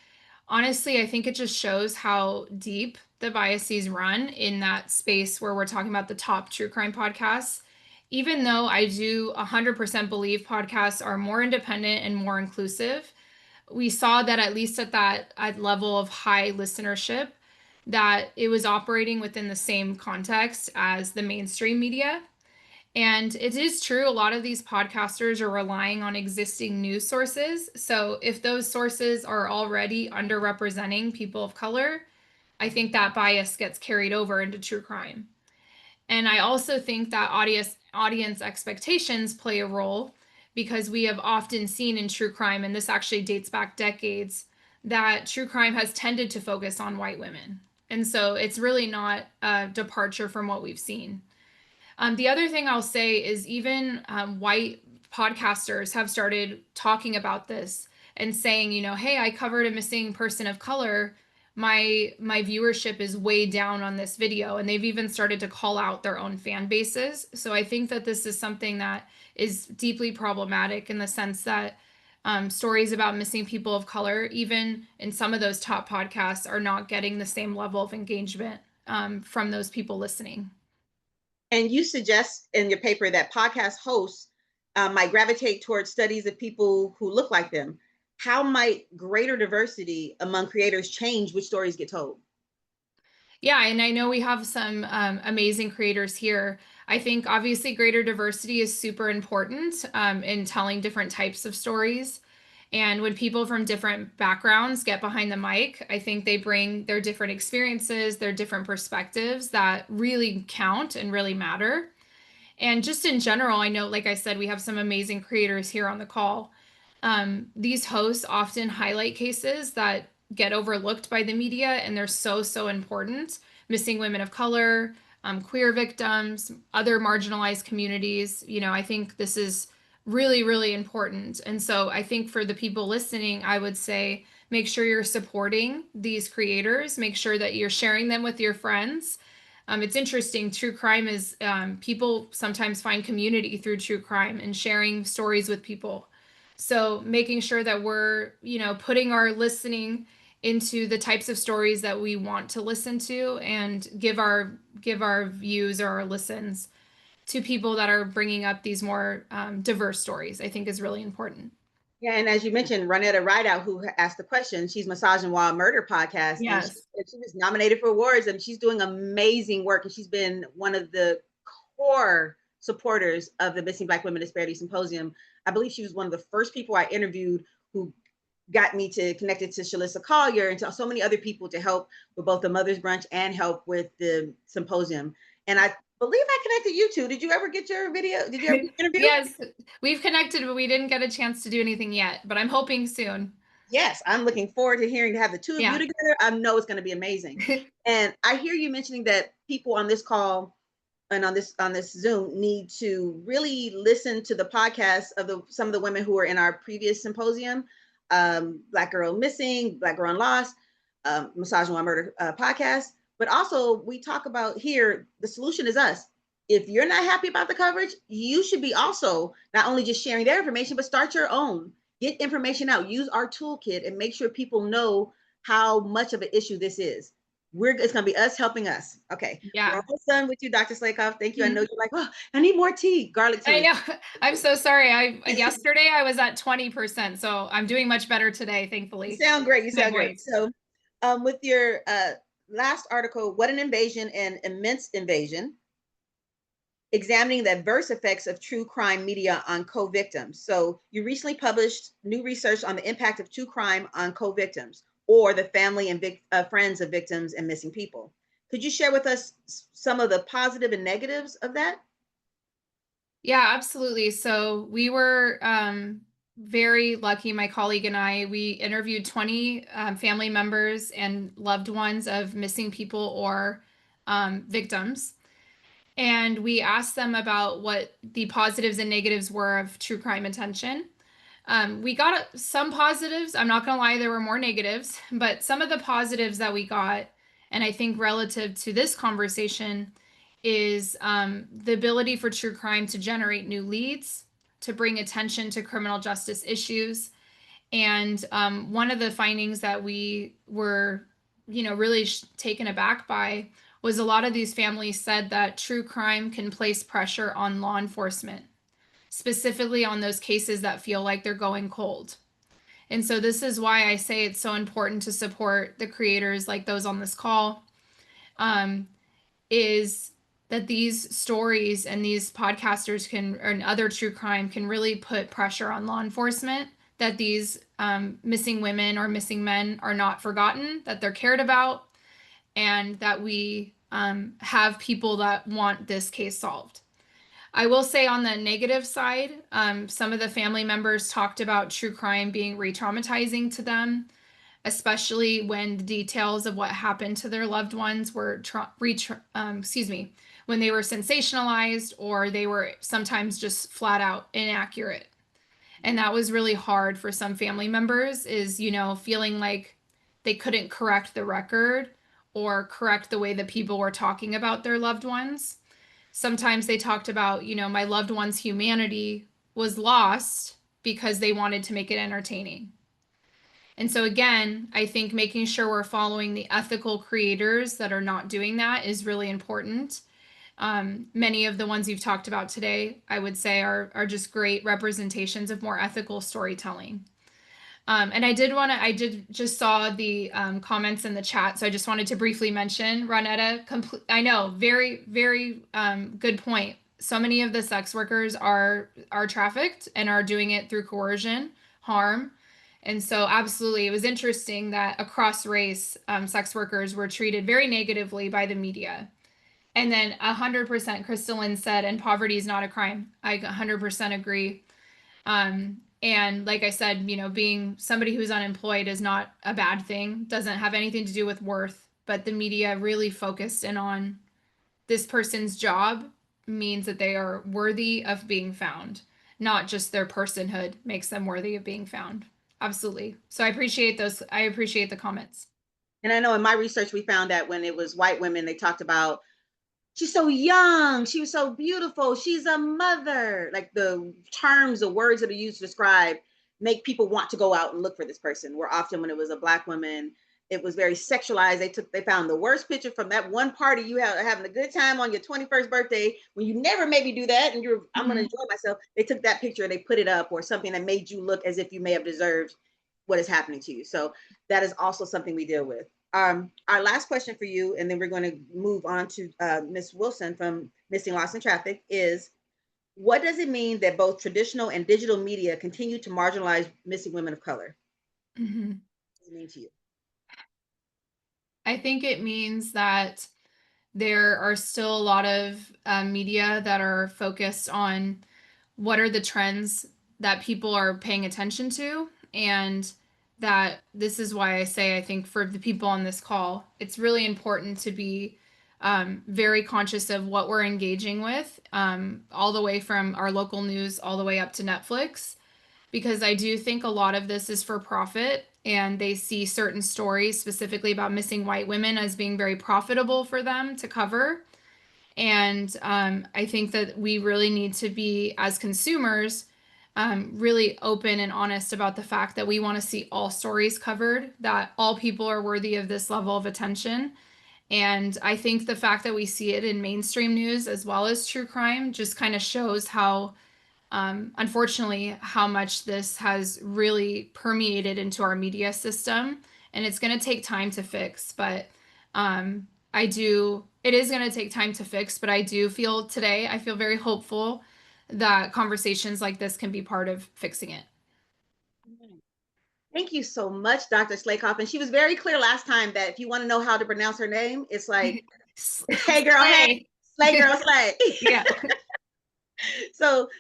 honestly, I think it just shows how deep the biases run in that space where we're talking about the top true crime podcasts. Even though I do 100% believe podcasts are more independent and more inclusive, we saw that at least at level of high listenership, that it was operating within the same context as the mainstream media. And it is true, a lot of these podcasters are relying on existing news sources. So if those sources are already underrepresenting people of color, I think that bias gets carried over into true crime. And I also think that audience expectations play a role because we have often seen in true crime, and this actually dates back decades, that true crime has tended to focus on white women. And so it's really not a departure from what we've seen. The other thing I'll say is even white podcasters have started talking about this and saying, hey, I covered a missing person of color. My viewership is way down on this video, and they've even started to call out their own fan bases. So I think that this is something that is deeply problematic in the sense that stories about missing people of color, even in some of those top podcasts, are not getting the same level of engagement from those people listening. And you suggest in your paper that podcast hosts might gravitate towards studies of people who look like them. How might greater diversity among creators change which stories get told? Yeah, and I know we have some amazing creators here. I think obviously greater diversity is super important in telling different types of stories. And when people from different backgrounds get behind the mic, I think they bring their different experiences, their different perspectives that really count and really matter. And just in general, I know, like I said, we have some amazing creators here on the call. These hosts often highlight cases that get overlooked by the media, and they're so, so important. Missing women of color, queer victims, other marginalized communities. I think this is really, really important. And so I think for the people listening, I would say make sure you're supporting these creators, make sure that you're sharing them with your friends. It's interesting. True crime is people sometimes find community through true crime and sharing stories with people. So making sure that we're, putting our listening into the types of stories that we want to listen to and give our views or our listens to people that are bringing up these more diverse stories, I think is really important. Yeah, and as you mentioned, Ronetta Rideout, who asked the question, she's Massage and Wild Murder podcast, and Yes. she was nominated for awards, and she's doing amazing work, and she's been one of the core supporters of the Missing Black Women Disparity Symposium. I believe she was one of the first people I interviewed who got me to connected to Shalissa Collier and to so many other people to help with both the Mother's Brunch and help with the symposium. And I believe I connected you two. Did you ever get your video? Did you ever interview? Yes, we've connected, but we didn't get a chance to do anything yet, but I'm hoping soon. Yes, I'm looking forward to hearing to have the two of you Yeah. together. I know it's going to be amazing. And I hear you mentioning that people on this call and on this Zoom need to really listen to the podcast of some of the women who were in our previous symposium, Black Girl Missing, Black Girl Lost, Massage and Wild Murder podcast. But also we talk about here, the solution is us. If you're not happy about the coverage, you should be also not only just sharing their information, but start your own. Get information out. Use our toolkit and make sure people know how much of an issue this is. It's going to be us helping us. Okay. Yeah. We're almost done with you, Dr. Slakoff. Thank you. I know you're like, oh, I need more tea, garlic tea. I know. I'm so sorry. Yesterday I was at 20%, so I'm doing much better today, thankfully. You sound great. You sound great. So, with your last article, What an Invasion and Immense Invasion, examining the adverse effects of true crime media on co-victims. So you recently published new research on the impact of true crime on co-victims or the family and friends of victims and missing people. Could you share with us some of the positive and negatives of that? Yeah, absolutely. So we were very lucky, my colleague and I, we interviewed 20 family members and loved ones of missing people or victims. And we asked them about what the positives and negatives were of true crime attention. We got some positives. I'm not going to lie, there were more negatives, but some of the positives that we got, and I think relative to this conversation, is the ability for true crime to generate new leads, to bring attention to criminal justice issues. And one of the findings that we were, really taken aback by was a lot of these families said that true crime can place pressure on law enforcement, specifically on those cases that feel like they're going cold. And so this is why I say it's so important to support the creators like those on this call, is that these stories and these podcasters and other true crime can really put pressure on law enforcement that these missing women or missing men are not forgotten, that they're cared about, and that we have people that want this case solved. I will say on the negative side, some of the family members talked about true crime being re-traumatizing to them, especially when the details of what happened to their loved ones were when they were sensationalized or they were sometimes just flat out inaccurate. And that was really hard for some family members, is, feeling like they couldn't correct the record or correct the way that people were talking about their loved ones. Sometimes they talked about, my loved one's humanity was lost because they wanted to make it entertaining. And so again, I think making sure we're following the ethical creators that are not doing that is really important. Many of the ones you've talked about today, I would say, are just great representations of more ethical storytelling. And I did just saw the comments in the chat, so I just wanted to briefly mention Ronetta. I know, very, very good point. So many of the sex workers are trafficked and are doing it through coercion, harm. And so absolutely, it was interesting that across race, sex workers were treated very negatively by the media. And then 100%, Crystalline said, and poverty is not a crime. I 100% agree. And like I said, being somebody who's unemployed is not a bad thing, doesn't have anything to do with worth, but the media really focused in on this person's job means that they are worthy of being found, not just their personhood makes them worthy of being found. Absolutely. So I appreciate those. I appreciate the comments. And I know in my research, we found that when it was white women, they talked about she's so young, she was so beautiful, she's a mother. Like the terms, the words that are used to describe make people want to go out and look for this person. Where often when it was a black woman, it was very sexualized. They found the worst picture from that one party you have having a good time on your 21st birthday when you never maybe do that and I'm gonna enjoy myself. They took that picture and they put it up, or something that made you look as if you may have deserved what is happening to you. So that is also something we deal with. Our last question for you, and then we're going to move on to Ms. Wilson from Missing Lost in Traffic, is what does it mean that both traditional and digital media continue to marginalize missing women of color? Mm-hmm. What does it mean to you? I think it means that there are still a lot of media that are focused on what are the trends that people are paying attention to. And that this is why I say, I think for the people on this call, it's really important to be very conscious of what we're engaging with, all the way from our local news all the way up to Netflix, because I do think a lot of this is for profit, and they see certain stories specifically about missing white women as being very profitable for them to cover. And I think that we really need to be, as consumers, really open and honest about the fact that we want to see all stories covered, that all people are worthy of this level of attention. And I think the fact that we see it in mainstream news as well as true crime just kind of shows how, unfortunately, how much this has really permeated into our media system. And it's going to take time to fix, but it is going to take time to fix, but I do feel today, I feel very hopeful that conversations like this can be part of fixing it. Thank you so much, Dr. Slakoff. And she was very clear last time that if you want to know how to pronounce her name, it's like, hey girl, hey, slay girl, slay. Yeah. So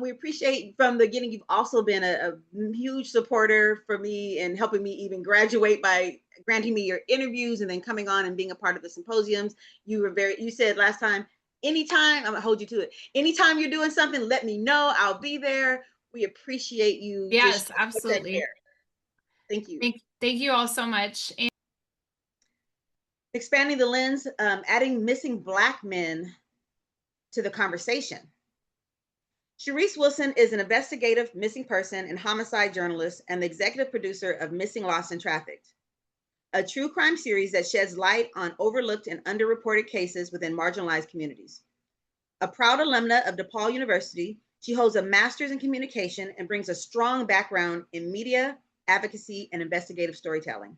we appreciate from the beginning. You've also been a huge supporter for me and helping me even graduate by granting me your interviews and then coming on and being a part of the symposiums. You said last time, anytime, I'm gonna hold you to it. Anytime you're doing something, let me know. I'll be there. We appreciate you. Yes, Just absolutely. Thank you. Thank you all so much. And expanding the lens, adding missing Black men to the conversation. Sharice Wilson is an investigative missing person and homicide journalist and the executive producer of Missing Lost and Trafficked, a true crime series that sheds light on overlooked and underreported cases within marginalized communities. A proud alumna of DePaul University, she holds a master's in communication and brings a strong background in media, advocacy, and investigative storytelling.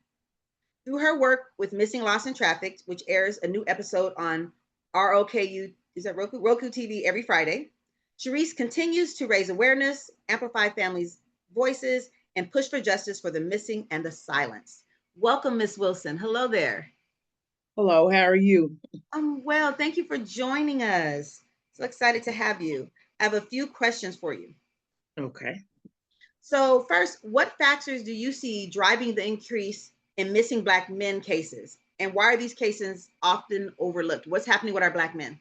Through her work with Missing Lost and Trafficked, which airs a new episode on ROKU, is that Roku TV every Friday, Sharice continues to raise awareness, amplify families' voices, and push for justice for the missing and the silenced. Welcome, Ms. Wilson. Hello there. Hello, how are you? I'm well. Thank you for joining us. So excited to have you. I have a few questions for you. Okay. So first, what factors do you see driving the increase in missing Black men cases? And why are these cases often overlooked? What's happening with our Black men?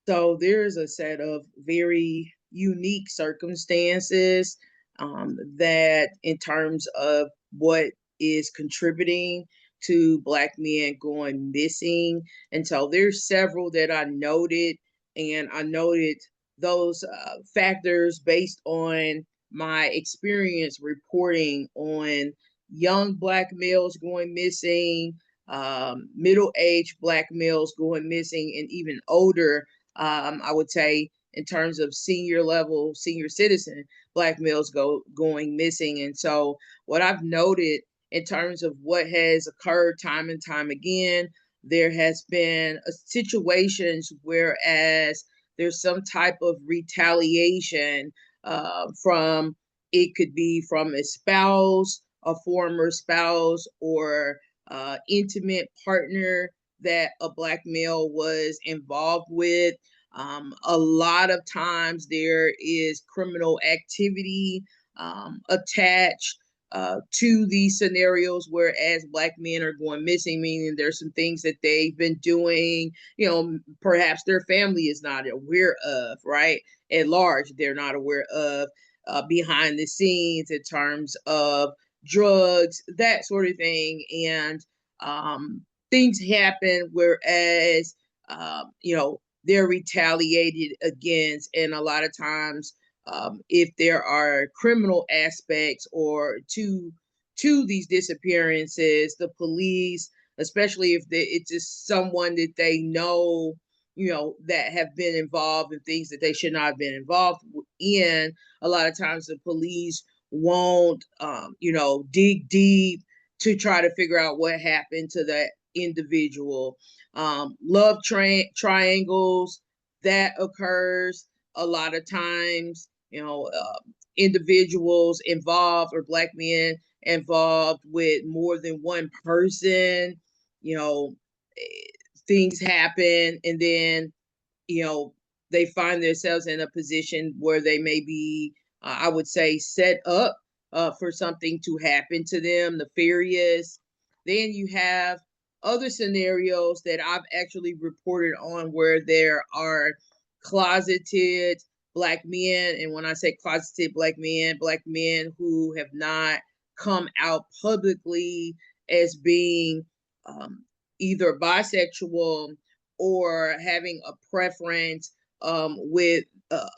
So there's a set of very unique circumstances that in terms of what is contributing to Black men going missing. And so there's several that I noted, and I noted those factors based on my experience reporting on young Black males going missing, middle-aged Black males going missing, and even older, I would say in terms of senior level, senior citizen Black males going missing. And so what I've noted in terms of what has occurred time and time again, there has been situations whereas there's some type of retaliation from, it could be from a spouse, a former spouse, or intimate partner that a Black male was involved with. A lot of times there is criminal activity attached to these scenarios where as Black men are going missing, meaning there's some things that they've been doing, perhaps their family is not aware of, right? At large, they're not aware of behind the scenes in terms of drugs, that sort of thing. And things happen whereas, they're retaliated against. And a lot of times, if there are criminal aspects or to these disappearances, the police, especially if it's just someone that they know, that have been involved in things that they should not have been involved in, a lot of times the police won't, dig deep to try to figure out what happened to that individual. Love triangles, that occurs a lot of times, individuals involved or Black men involved with more than one person, things happen, and then, they find themselves in a position where they may be, I would say, set up for something to happen to them, nefarious. Then you have other scenarios that I've actually reported on where there are closeted Black men. And when I say closeted Black men who have not come out publicly as being either bisexual or having a preference with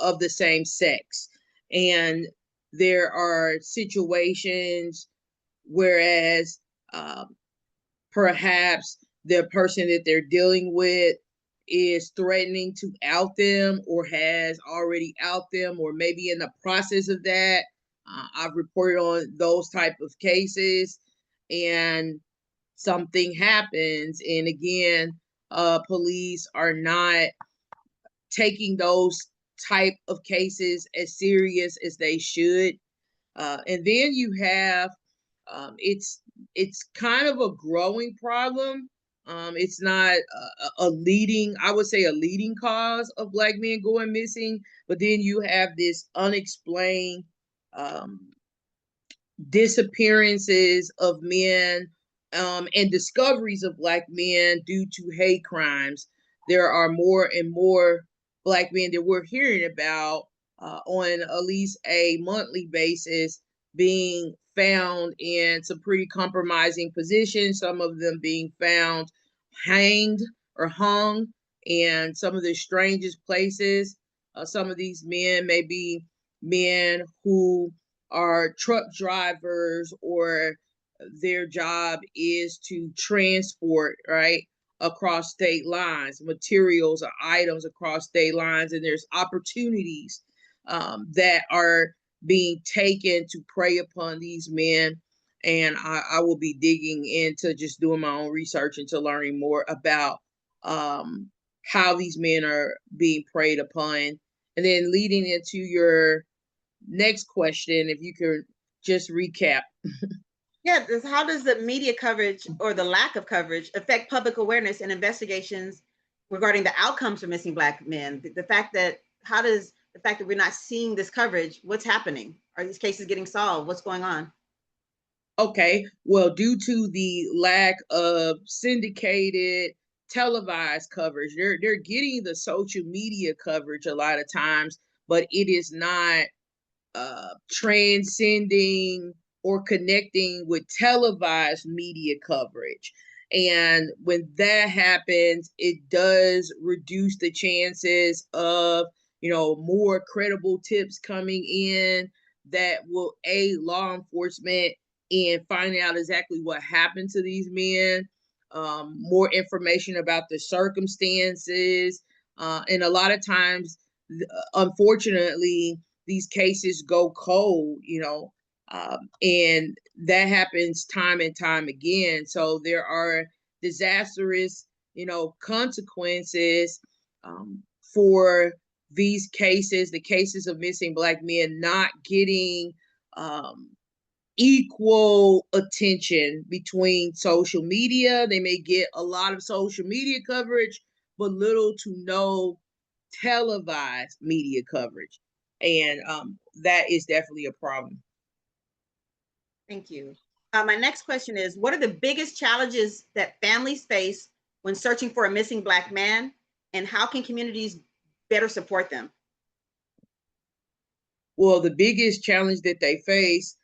of the same sex. And there are situations whereas perhaps the person that they're dealing with is threatening to out them or has already out them or maybe in the process of that. I've reported on those type of cases, and something happens, and again, police are not taking those type of cases as serious as they should. And then you have, it's kind of a growing problem. It's not a leading, I would say, a leading cause of Black men going missing, but then you have this unexplained disappearances of men and discoveries of Black men due to hate crimes. There are more and more Black men that we're hearing about on at least a monthly basis being found in some pretty compromising positions, some of them being found hanged or hung in some of the strangest places. Some of these men may be men who are truck drivers or their job is to transport, right, across state lines, materials or items across state lines. And there's opportunities that are being taken to prey upon these men. And I will be digging into just doing my own research into learning more about how these men are being preyed upon. And then leading into your next question, if you could just recap. Yeah, how does the media coverage or the lack of coverage affect public awareness and investigations regarding the outcomes for missing Black men? The fact that, how does the fact that we're not seeing this coverage, what's happening? Are these cases getting solved? What's going on? Okay, well, due to the lack of syndicated televised coverage, they're getting the social media coverage a lot of times, but it is not transcending or connecting with televised media coverage. And when that happens, it does reduce the chances of, more credible tips coming in that will aid law enforcement in finding out exactly what happened to these men, more information about the circumstances. And a lot of times, unfortunately, these cases go cold, and that happens time and time again. So there are disastrous, consequences for these cases, the cases of missing Black men not getting equal attention between social media. They may get a lot of social media coverage, but little to no televised media coverage. And that is definitely a problem. Thank you. My next question is, what are the biggest challenges that families face when searching for a missing Black man, and how can communities better support them? Well, the biggest challenge that they face,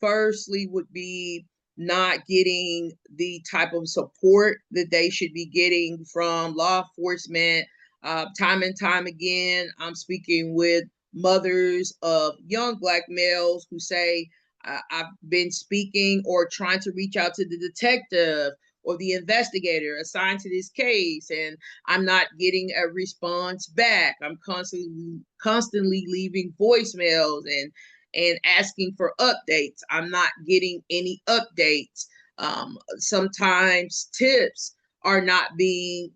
firstly, would be not getting the type of support that they should be getting from law enforcement. Time and time again, I'm speaking with mothers of young Black males who say, I've been speaking or trying to reach out to the detective or the investigator assigned to this case, and I'm not getting a response back. I'm constantly leaving voicemails and asking for updates. I'm not getting any updates. Sometimes tips are not being,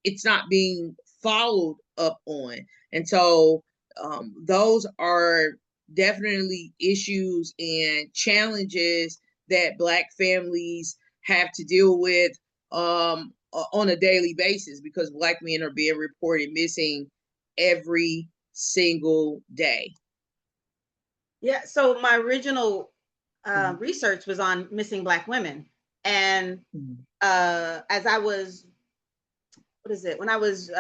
it's not being followed up on. And so those are definitely issues and challenges that Black families have to deal with on a daily basis, because Black men are being reported missing every single day. Yeah, so my original Mhm. research was on missing Black women. And Mhm. as I was, what is it, when I was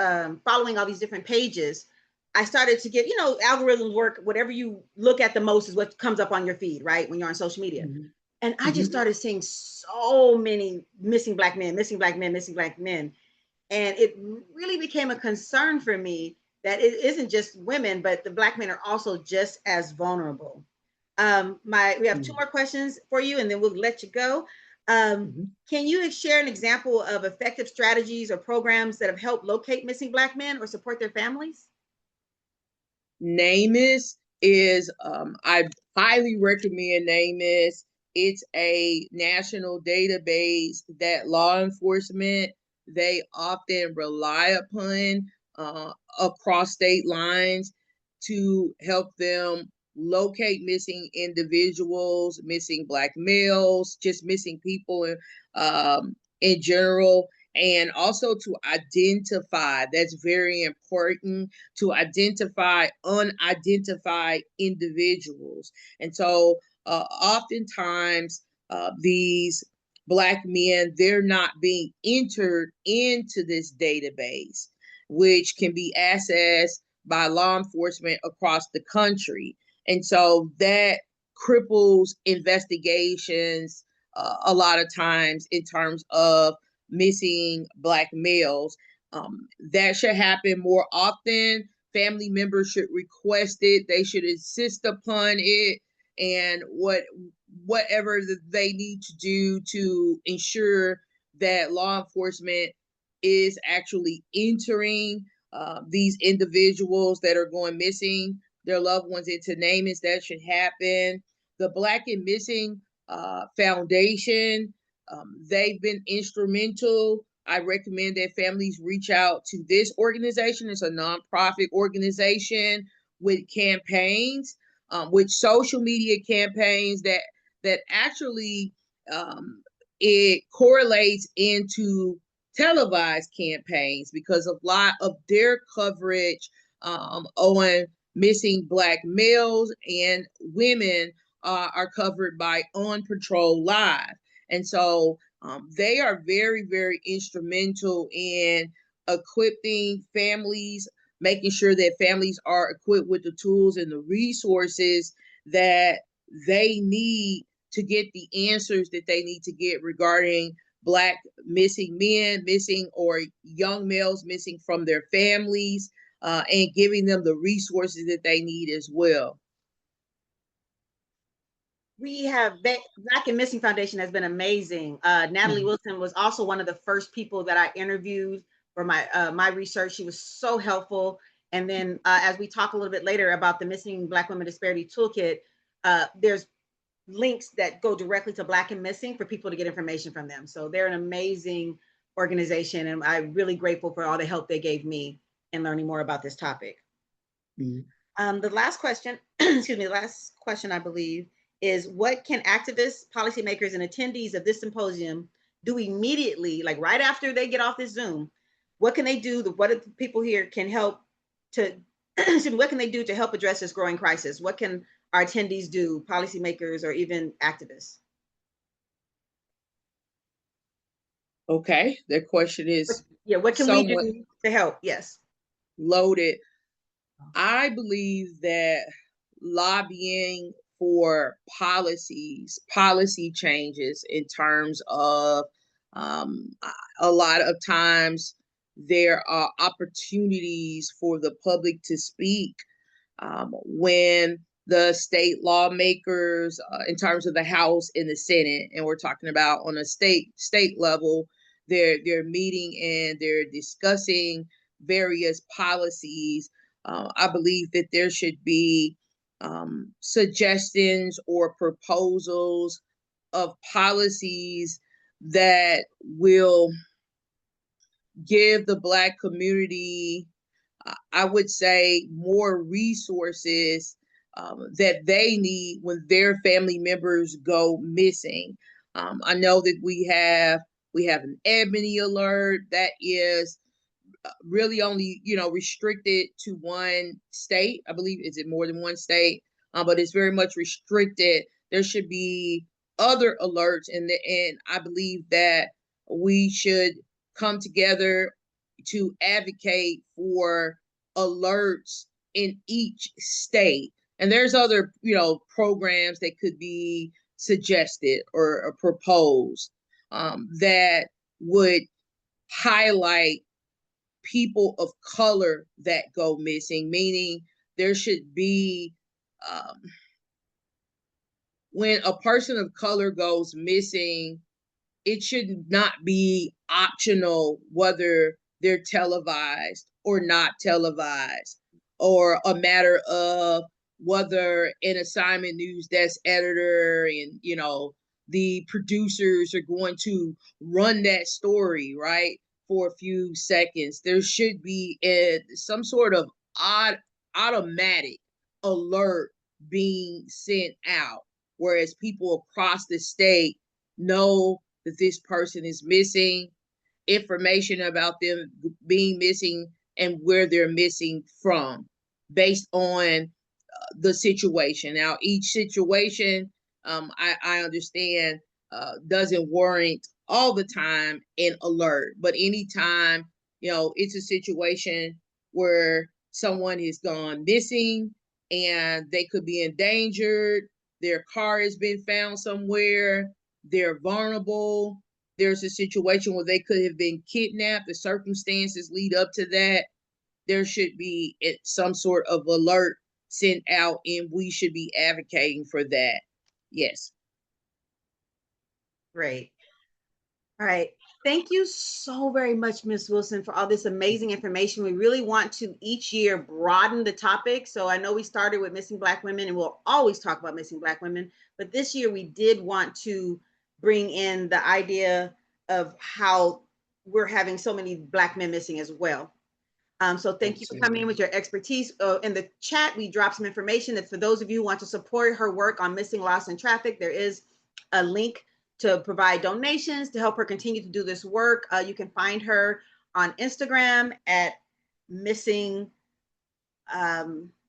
following all these different pages, I started to get, algorithms work. Whatever you look at the most is what comes up on your feed, right? When you're on social media. Mhm. And I just Mhm. started seeing so many missing Black men, missing Black men, missing Black men. And it really became a concern for me that it isn't just women, but the Black men are also just as vulnerable. We have two Mhm. more questions for you, and then we'll let you go. Um, Mhm. can you share an example of effective strategies or programs that have helped locate missing Black men or support their families? NamUs is I highly recommend NamUs. It's a national database that law enforcement, they often rely upon across state lines to help them locate missing individuals, missing Black males, just missing people in general, and also to identify. That's very important, to identify unidentified individuals. And so oftentimes these Black men, they're not being entered into this database, which can be accessed by law enforcement across the country. And so that cripples investigations a lot of times in terms of missing Black males. That should happen more often. Family members should request it. They should insist upon it, and whatever they need to do to ensure that law enforcement is actually entering these individuals that are going missing, their loved ones, into NamUs. That should happen. The Black and Missing Foundation, they've been instrumental. I recommend that families reach out to this organization. It's a nonprofit organization with campaigns, with social media campaigns that actually it correlates into televised campaigns, because a lot of their coverage on missing Black males and women are covered by On Patrol Live. And so they are very, very instrumental in equipping families, making sure that families are equipped with the tools and the resources that they need to get the answers that they need to get regarding Black missing men, missing, or young males missing from their families, and giving them the resources that they need as well. We have Black and Missing Foundation has been amazing. Natalie Wilson was also one of the first people that I interviewed for my research. She was so helpful. And then as we talk a little bit later about the Missing Black Women Disparity Toolkit, there's links that go directly to Black and Missing for people to get information from them. So they're an amazing organization, and I'm really grateful for all the help they gave me in learning more about this topic. The last question, excuse me, the last question I believe is, what can activists, policymakers, and attendees of this symposium do immediately, like right after they get off this Zoom? What can they do? What do people here can help to, what can they do to help address this growing crisis? What can our attendees do, policymakers or even activists? Okay, that question is Yeah, what can we somewhat do to help? Yes. loaded. I believe that lobbying for policy changes in terms of a lot of times there are opportunities for the public to speak when the state lawmakers, in terms of the House and the Senate, and we're talking about on a state level, they're meeting and they're discussing various policies. I believe that there should be suggestions or proposals of policies that will give the Black community, I would say, more resources that they need when their family members go missing. I know that we have an Ebony alert that is really only restricted to one state. I believe, is it more than one state? But it's very much restricted. There should be other alerts, and I believe that we should come together to advocate for alerts in each state. And there's other programs that could be suggested or proposed that would highlight people of color that go missing, meaning there should be, when a person of color goes missing, it should not be optional whether they're televised or not televised, or a matter of whether an assignment news desk editor and the producers are going to run that story right for a few seconds. There should be some sort of automatic alert being sent out, whereas people across the state know that this person is missing, information about them being missing, and where they're missing from based on the situation. Now, each situation, I understand, doesn't warrant all the time an alert, but anytime, it's a situation where someone has gone missing and they could be endangered, their car has been found somewhere, they're vulnerable, there's a situation where they could have been kidnapped, the circumstances lead up to that, there should be some sort of alert sent out, and we should be advocating for that. Yes. Great. All right. Thank you so very much, Ms. Wilson, for all this amazing information. We really want to each year broaden the topic. So I know we started with missing Black women, and we'll always talk about missing Black women. But this year we did want to bring in the idea of how we're having so many Black men missing as well. So thank you for coming in with your expertise. In the chat, we dropped some information that for those of you who want to support her work on missing, lost, and trafficked, there is a link to provide donations to help her continue to do this work. You can find her on Instagram at missing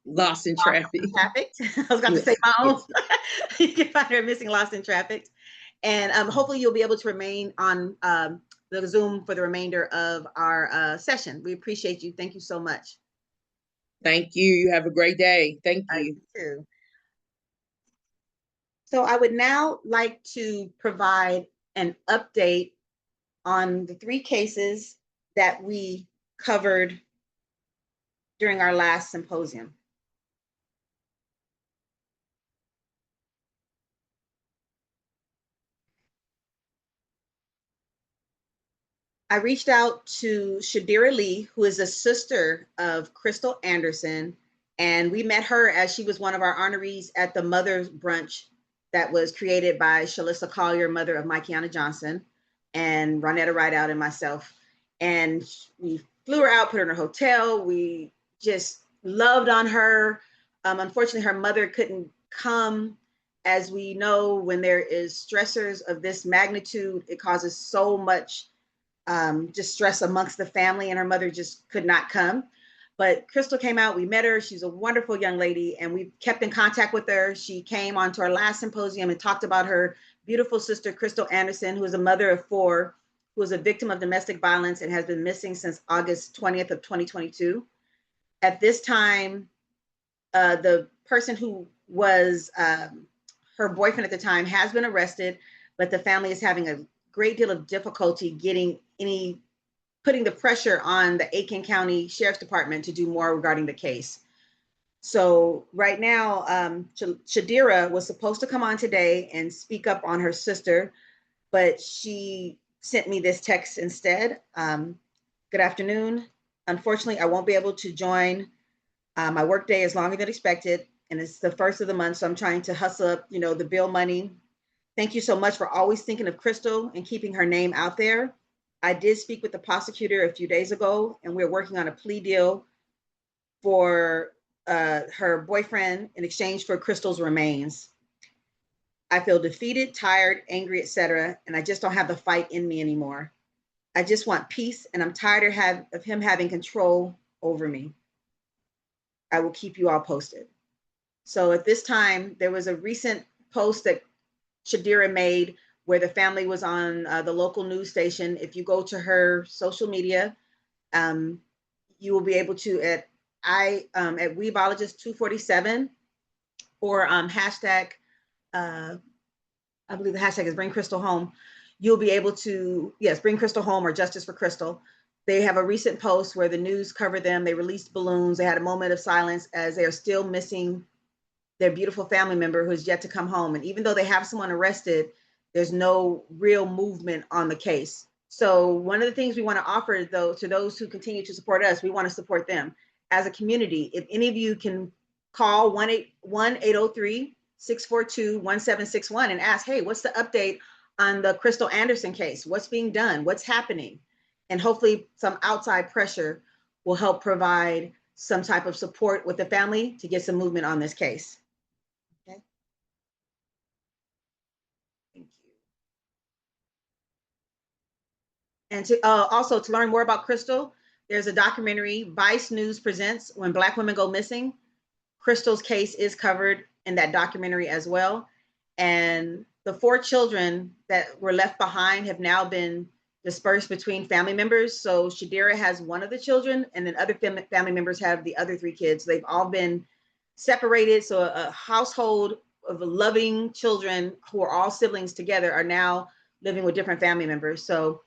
Lost in traffic. Trafficked. I was going to say my own. You can find her at missing, lost, and trafficked. And hopefully you'll be able to remain on the Zoom for the remainder of our session. We appreciate you. Thank you so much. Thank you. You have a great day. Thank you. You too. So I would now like to provide an update on the 3 cases that we covered during our last symposium. I reached out to Shadira Lee, who is a sister of Crystal Anderson, and we met her as she was one of our honorees at the Mother's Brunch that was created by Shalissa Collier, mother of Mikeana Johnson, and Ronetta Rideout and myself. And we flew her out, put her in a hotel. We just loved on her. Unfortunately, her mother couldn't come. As we know, when there is stressors of this magnitude, it causes so much just stress amongst the family, and her mother just could not come. But Crystal came out, we met her. She's a wonderful young lady, and we kept in contact with her. She came onto our last symposium and talked about her beautiful sister, Crystal Anderson, who is a mother of 4, who was a victim of domestic violence and has been missing since August 20th of 2022. At this time, the person who was her boyfriend at the time has been arrested, but the family is having a great deal of difficulty putting the pressure on the Aiken County Sheriff's Department to do more regarding the case. So right now, Shadira was supposed to come on today and speak up on her sister, but she sent me this text instead. Good afternoon. Unfortunately, I won't be able to join. My work day is longer than expected, and it's the first of the month, so I'm trying to hustle up, the bill money. Thank you so much for always thinking of Crystal and keeping her name out there. I did speak with the prosecutor a few days ago, and we're working on a plea deal for her boyfriend in exchange for Crystal's remains. I feel defeated, tired, angry, etc., and I just don't have the fight in me anymore. I just want peace, and I'm tired of him having control over me. I will keep you all posted. So at this time, there was a recent post that Shadira made where the family was on the local news station. If you go to her social media, you will be able to at Weebologist 247 or hashtag, I believe the hashtag is Bring Crystal Home. You'll be able to, yes, Bring Crystal Home or Justice for Crystal. They have a recent post where the news covered them. They released balloons. They had a moment of silence as they are still missing their beautiful family member who has yet to come home. And even though they have someone arrested, there's no real movement on the case. So one of the things we want to offer, though, to those who continue to support us, we want to support them as a community. If any of you can call 1-800-642-1761 and ask, hey, what's the update on the Crystal Anderson case? What's being done? What's happening? And hopefully some outside pressure will help provide some type of support with the family to get some movement on this case. Okay. Thank you. And to also to learn more about Crystal, there's a documentary, Vice News Presents When Black Women Go Missing. Crystal's case is covered in that documentary as well. And the 4 children that were left behind have now been dispersed between family members. So Shadira has one of the children, and then other family members have the other 3 kids. They've all been separated. So a household of loving children who are all siblings together are now living with different family members. So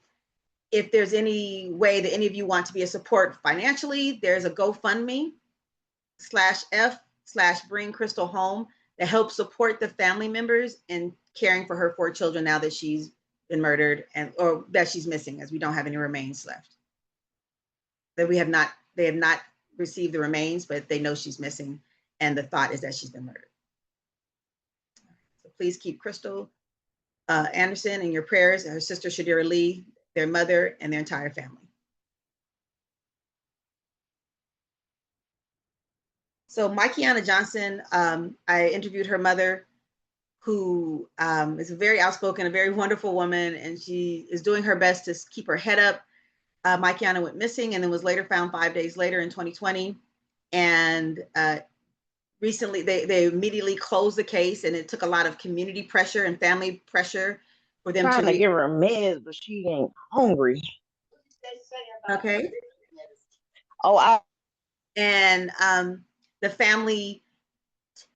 if there's any way that any of you want to be a support financially, there's a GoFundMe /F/Bring Crystal Home that helps support the family members in caring for her 4 children now that she's been murdered or that she's missing, as we don't have any remains left. That they have not received the remains, but they know she's missing, and the thought is that she's been murdered. So please keep Crystal Anderson in your prayers, and her sister Shadira Lee, their mother, and their entire family. So Maikiana Johnson, I interviewed her mother, who is a very outspoken, a very wonderful woman, and she is doing her best to keep her head up. Maikiana went missing and then was later found 5 days later in 2020. And recently, they immediately closed the case, and it took a lot of community pressure and family pressure for them trying to give her meds, but she ain't hungry. Okay. Oh, and the family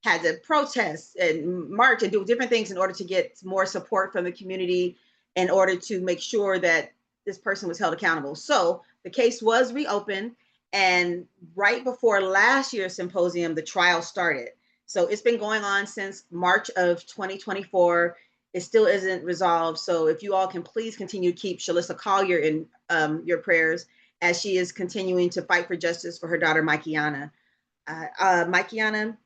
had to protest and march and do different things in order to get more support from the community in order to make sure that this person was held accountable. So the case was reopened, and right before last year's symposium, the trial started. So it's been going on since March of 2024. It still isn't resolved. So if you all can please continue to keep Shalissa Collier in your prayers as she is continuing to fight for justice for her daughter, Maikiana. Maikiana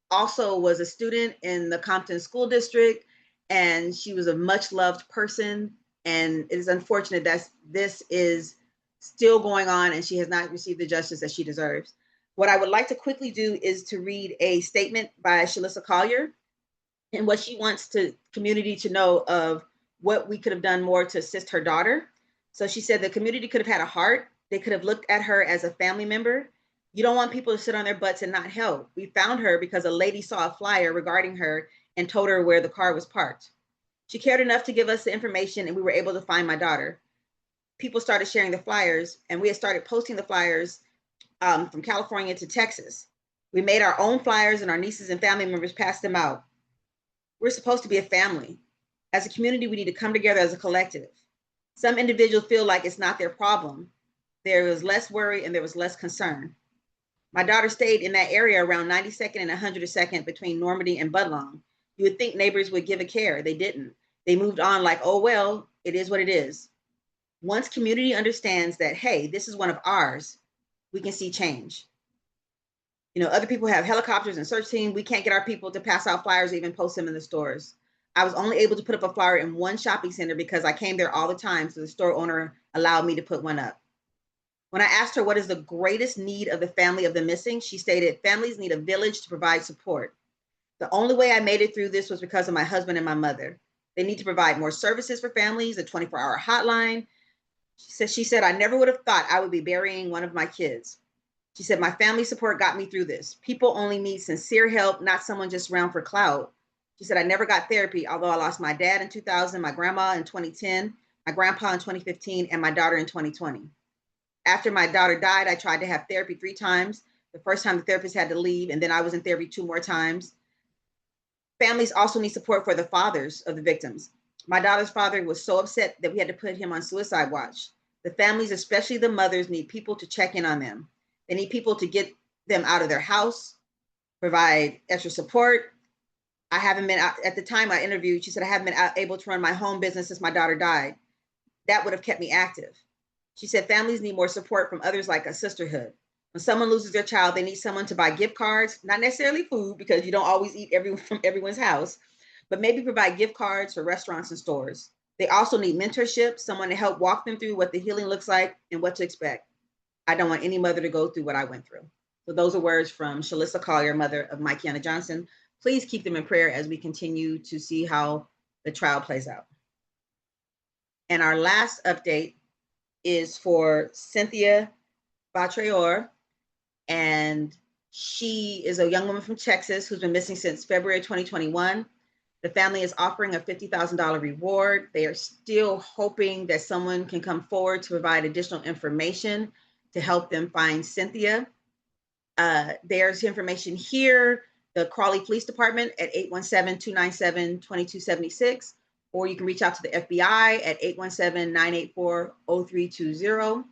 also was a student in the Compton School District, and she was a much loved person. And it is unfortunate that this is still going on and she has not received the justice that she deserves. What I would like to quickly do is to read a statement by Shalissa Collier and what she wants the community to know of what we could have done more to assist her daughter. So she said the community could have had a heart. They could have looked at her as a family member. You don't want people to sit on their butts and not help. We found her because a lady saw a flyer regarding her and told her where the car was parked. She cared enough to give us the information, and we were able to find my daughter. People started sharing the flyers, and we had started posting the flyers from California to Texas. We made our own flyers, and our nieces and family members passed them out. We're supposed to be a family. As a community, we need to come together as a collective. Some individuals feel like it's not their problem. There was less worry and there was less concern. My daughter stayed in that area around 92nd and 102nd between Normandy and Budlong. You would think neighbors would give a care. They didn't. They moved on like, oh, well, it is what it is. Once community understands that, hey, this is one of ours, we can see change. You know, other people have helicopters and search teams. We can't get our people to pass out flyers or even post them in the stores. I was only able to put up a flyer in one shopping center because I came there all the time, so the store owner allowed me to put one up. When I asked her what is the greatest need of the family of the missing, she stated, families need a village to provide support. The only way I made it through this was because of my husband and my mother. They need to provide more services for families, a 24-hour hotline. She said, I never would have thought I would be burying one of my kids. She said, my family support got me through this. People only need sincere help, not someone just around for clout. She said, I never got therapy, although I lost my dad in 2000, my grandma in 2010, my grandpa in 2015, and my daughter in 2020. After my daughter died, I tried to have therapy 3 times. The first time the therapist had to leave, and then I was in therapy 2 more times. Families also need support for the fathers of the victims. My daughter's father was so upset that we had to put him on suicide watch. The families, especially the mothers, need people to check in on them. They need people to get them out of their house, provide extra support. I haven't been out, at the time I interviewed, she said, I haven't been able to run my home business since my daughter died. That would have kept me active. She said families need more support from others, like a sisterhood. When someone loses their child, they need someone to buy gift cards, not necessarily food, because you don't always eat from everyone's house, but maybe provide gift cards for restaurants and stores. They also need mentorship, someone to help walk them through what the healing looks like and what to expect. I don't want any mother to go through what I went through. So those are words from Shalissa Collier, mother of Mikeana Johnson. Please keep them in prayer as we continue to see how the trial plays out. And our last update is for Cynthia Batrayor, and she is a young woman from Texas who's been missing since February 2021. The family is offering a $50,000 reward. They are still hoping that someone can come forward to provide additional information to help them find Cynthia. There's information here, the Crawley Police Department at 817-297-2276, or you can reach out to the FBI at 817-984-0320.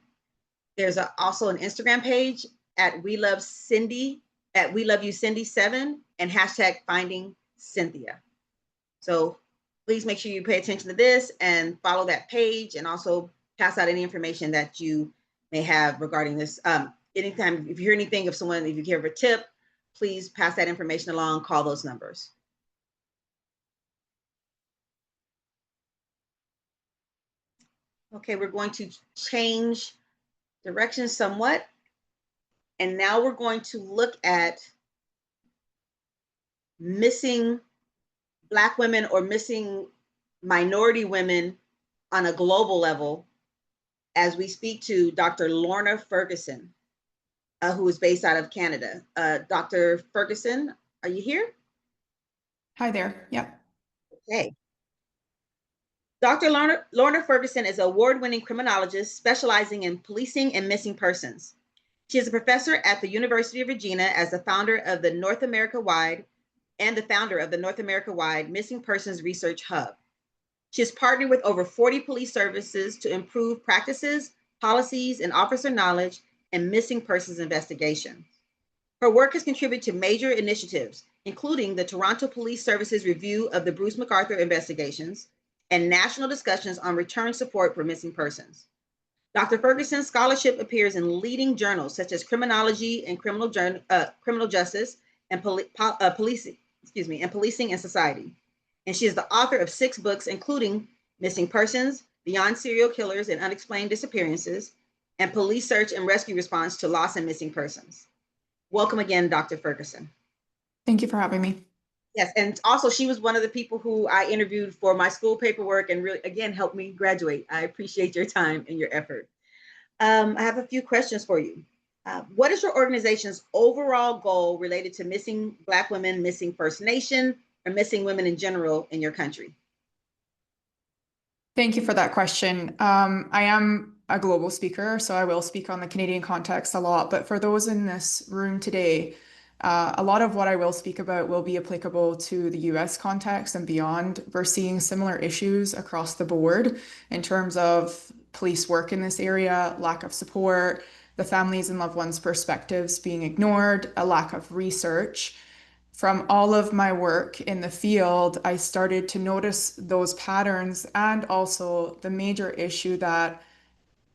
There's also an Instagram page at We Love Cindy, at We Love You Cindy 7, and hashtag Finding Cynthia. So please make sure you pay attention to this and follow that page, and also pass out any information that you may have regarding this. Anytime, if you hear anything, if you hear a tip, please pass that information along, call those numbers. Okay, we're going to change direction somewhat. And now we're going to look at missing Black women or missing minority women on a global level as we speak to Dr. Lorna Ferguson, who is based out of Canada. Dr. Ferguson, are you here? Hi there. Yep. Okay. Dr. Lorna Ferguson is an award-winning criminologist specializing in policing and missing persons. She is a professor at the University of Virginia as the founder of the North America-wide Missing Persons Research Hub. She has partnered with over 40 police services to improve practices, policies, and officer knowledge in missing persons investigation. Her work has contributed to major initiatives, including the Toronto Police Service's review of the Bruce McArthur investigations and national discussions on return support for missing persons. Dr. Ferguson's scholarship appears in leading journals such as Criminology and Criminal Justice and Policing and Society. And she is the author of 6 books, including Missing Persons, Beyond Serial Killers and Unexplained Disappearances, and Police Search and Rescue Response to Lost and Missing Persons. Welcome again, Dr. Ferguson. Thank you for having me. Yes, and also she was one of the people who I interviewed for my school paperwork and really, again, helped me graduate. I appreciate your time and your effort. I have a few questions for you. What is your organization's overall goal related to missing Black women, missing First Nation, or missing women in general in your country? Thank you for that question. I am a global speaker, so I will speak on the Canadian context a lot. But for those in this room today, a lot of what I will speak about will be applicable to the US context and beyond. We're seeing similar issues across the board in terms of police work in this area, lack of support, the families and loved ones' perspectives being ignored, a lack of research. From all of my work in the field, I started to notice those patterns and also the major issue that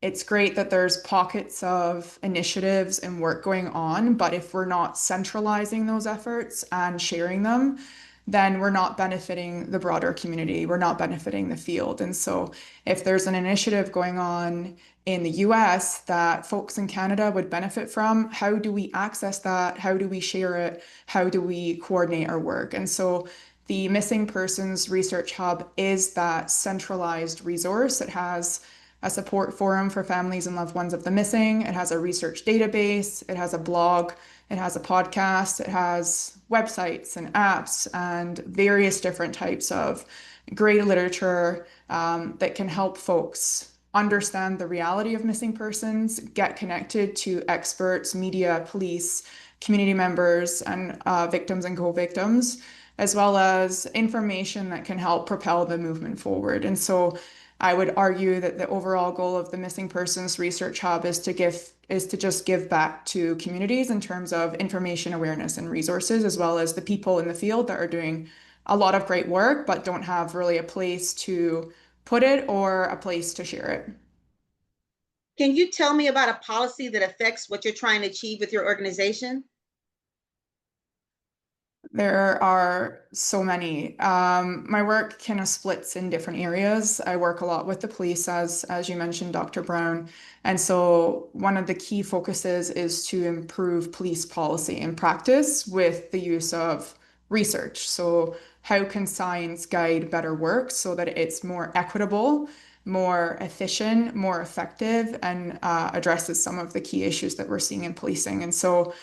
it's great that there's pockets of initiatives and work going on, but if we're not centralizing those efforts and sharing them, then we're not benefiting the broader community. We're not benefiting the field. And so, if there's an initiative going on in the US that folks in Canada would benefit from, how do we access that? How do we share it? How do we coordinate our work? And so, the Missing Persons Research Hub is that centralized resource. It has a support forum for families and loved ones of the missing. It has a research database. It has a blog. It has a podcast. It has websites and apps and various different types of great literature that can help folks understand the reality of missing persons, get connected to experts, media, police, community members, and victims and co-victims, as well as information that can help propel the movement forward. And so I would argue that the overall goal of the Missing Persons Research Hub is to just give back to communities in terms of information, awareness, and resources, as well as the people in the field that are doing a lot of great work, but don't have really a place to put it or a place to share it. Can you tell me about a policy that affects what you're trying to achieve with your organization? There are so many. My work kind of splits in different areas. I work a lot with the police, as you mentioned, Dr. Brown. And so one of the key focuses is to improve police policy and practice with the use of research. So how can science guide better work so that it's more equitable, more efficient, more effective, and addresses some of the key issues that we're seeing in policing. And so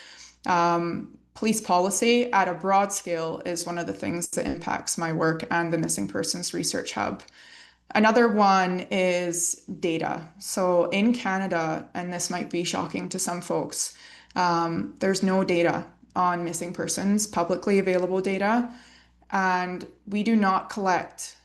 police policy at a broad scale is one of the things that impacts my work and the Missing Persons Research Hub. Another one is data. So in Canada, and this might be shocking to some folks, there's no data on missing persons, publicly available data, and we do not collect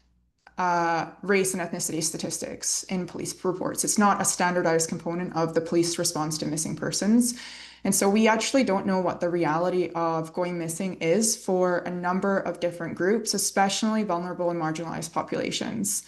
race and ethnicity statistics in police reports. It's not a standardized component of the police response to missing persons. And so we actually don't know what the reality of going missing is for a number of different groups, especially vulnerable and marginalized populations.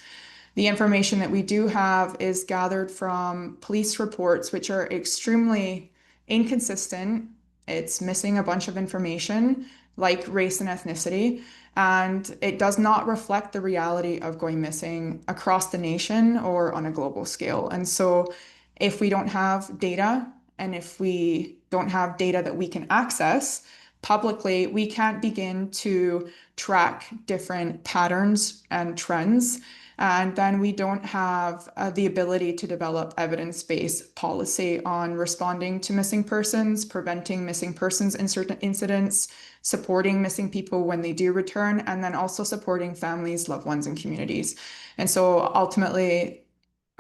The information that we do have is gathered from police reports, which are extremely inconsistent. It's missing a bunch of information, like race and ethnicity, and it does not reflect the reality of going missing across the nation or on a global scale. And so, if we don't have data, and if we don't have data that we can access publicly, we can't begin to track different patterns and trends. And then we don't have the ability to develop evidence-based policy on responding to missing persons, preventing missing persons in certain incidents, supporting missing people when they do return, and then also supporting families, loved ones, and communities. And so ultimately,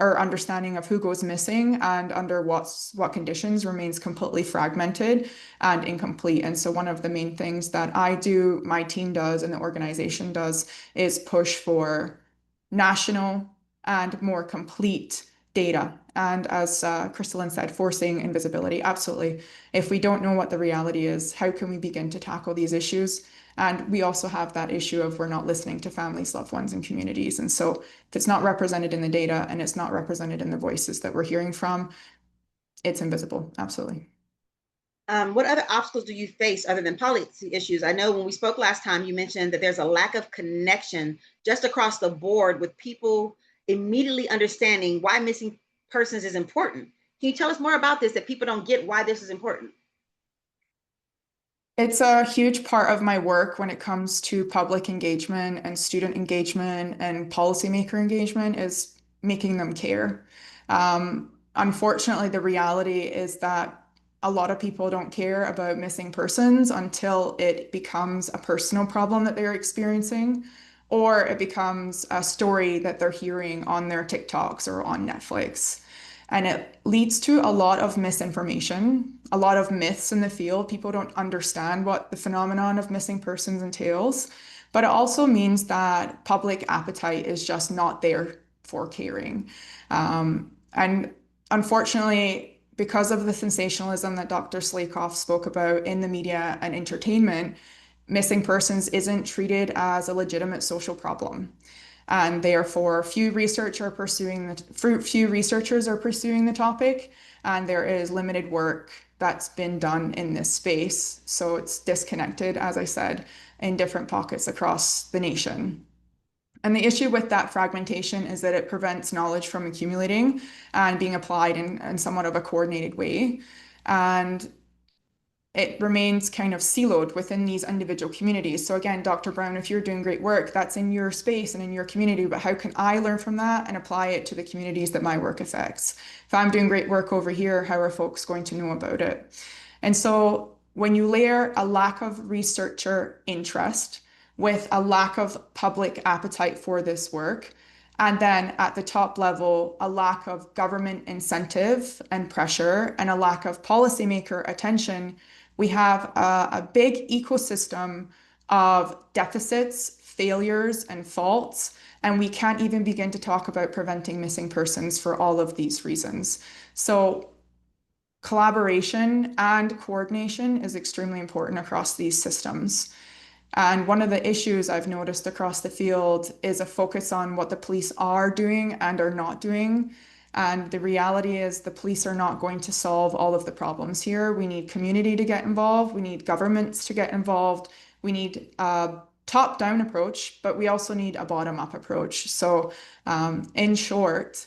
our understanding of who goes missing and under what conditions remains completely fragmented and incomplete. And so one of the main things that I do, my team does, and the organization does is push for national and more complete data. And as Crystalline said, forcing invisibility, absolutely. If we don't know what the reality is, how can we begin to tackle these issues? And we also have that issue of we're not listening to families, loved ones, and communities. And so if it's not represented in the data and it's not represented in the voices that we're hearing from, it's invisible, absolutely. What other obstacles do you face other than policy issues? I know when we spoke last time, you mentioned that there's a lack of connection just across the board with people immediately understanding why missing persons is important. Can you tell us more about this, that people don't get why this is important? It's a huge part of my work when it comes to public engagement and student engagement and policymaker engagement is making them care. Unfortunately, the reality is that a lot of people don't care about missing persons until it becomes a personal problem that they're experiencing, or it becomes a story that they're hearing on their TikToks or on Netflix. And it leads to a lot of misinformation, a lot of myths in the field. People don't understand what the phenomenon of missing persons entails. But it also means that public appetite is just not there for caring. And unfortunately, because of the sensationalism that Dr. Slakoff spoke about in the media and entertainment, missing persons isn't treated as a legitimate social problem. And therefore, few researchers are pursuing the topic, and there is limited work that's been done in this space. So it's disconnected, as I said, in different pockets across the nation. And the issue with that fragmentation is that it prevents knowledge from accumulating and being applied in somewhat of a coordinated way. And it remains kind of siloed within these individual communities. So again, Dr. Brown, if you're doing great work, that's in your space and in your community, but how can I learn from that and apply it to the communities that my work affects? If I'm doing great work over here, how are folks going to know about it? And so when you layer a lack of researcher interest with a lack of public appetite for this work, and then at the top level, a lack of government incentive and pressure and a lack of policymaker attention, we have a big ecosystem of deficits, failures, and faults, and we can't even begin to talk about preventing missing persons for all of these reasons. So collaboration and coordination is extremely important across these systems. And one of the issues I've noticed across the field is a focus on what the police are doing and are not doing. And the reality is the police are not going to solve all of the problems here. We need community to get involved. We need governments to get involved. We need a top-down approach, but we also need a bottom-up approach. So in short,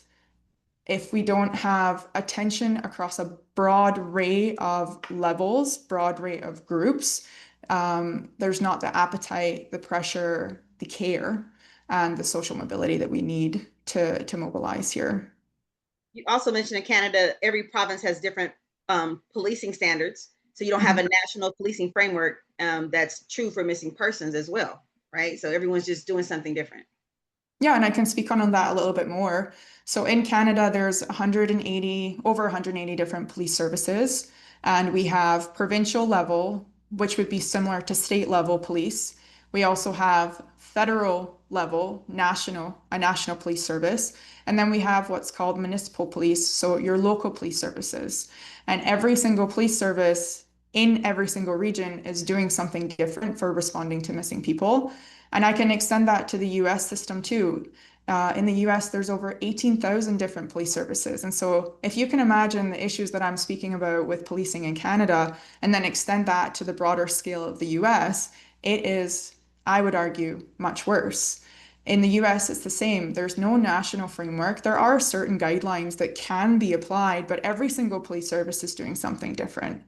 if we don't have attention across a broad array of levels, broad array of groups, there's not the appetite, the pressure, the care, and the social mobility that we need to mobilize here. You also mentioned in Canada, every province has different policing standards. So you don't have a national policing framework that's true for missing persons as well, right? So everyone's just doing something different. Yeah, and I can speak on that a little bit more. So in Canada, there's over 180 different police services, and we have provincial level, which would be similar to state level police. We also have federal level, a national police service, and then we have what's called municipal police, so your local police services. And every single police service in every single region is doing something different for responding to missing people. And I can extend that to the US system too. In the US, there's over 18,000 different police services. And so if you can imagine the issues that I'm speaking about with policing in Canada, and then extend that to the broader scale of the US, it is, I would argue, much worse. In the US, it's the same. There's no national framework. There are certain guidelines that can be applied, but every single police service is doing something different.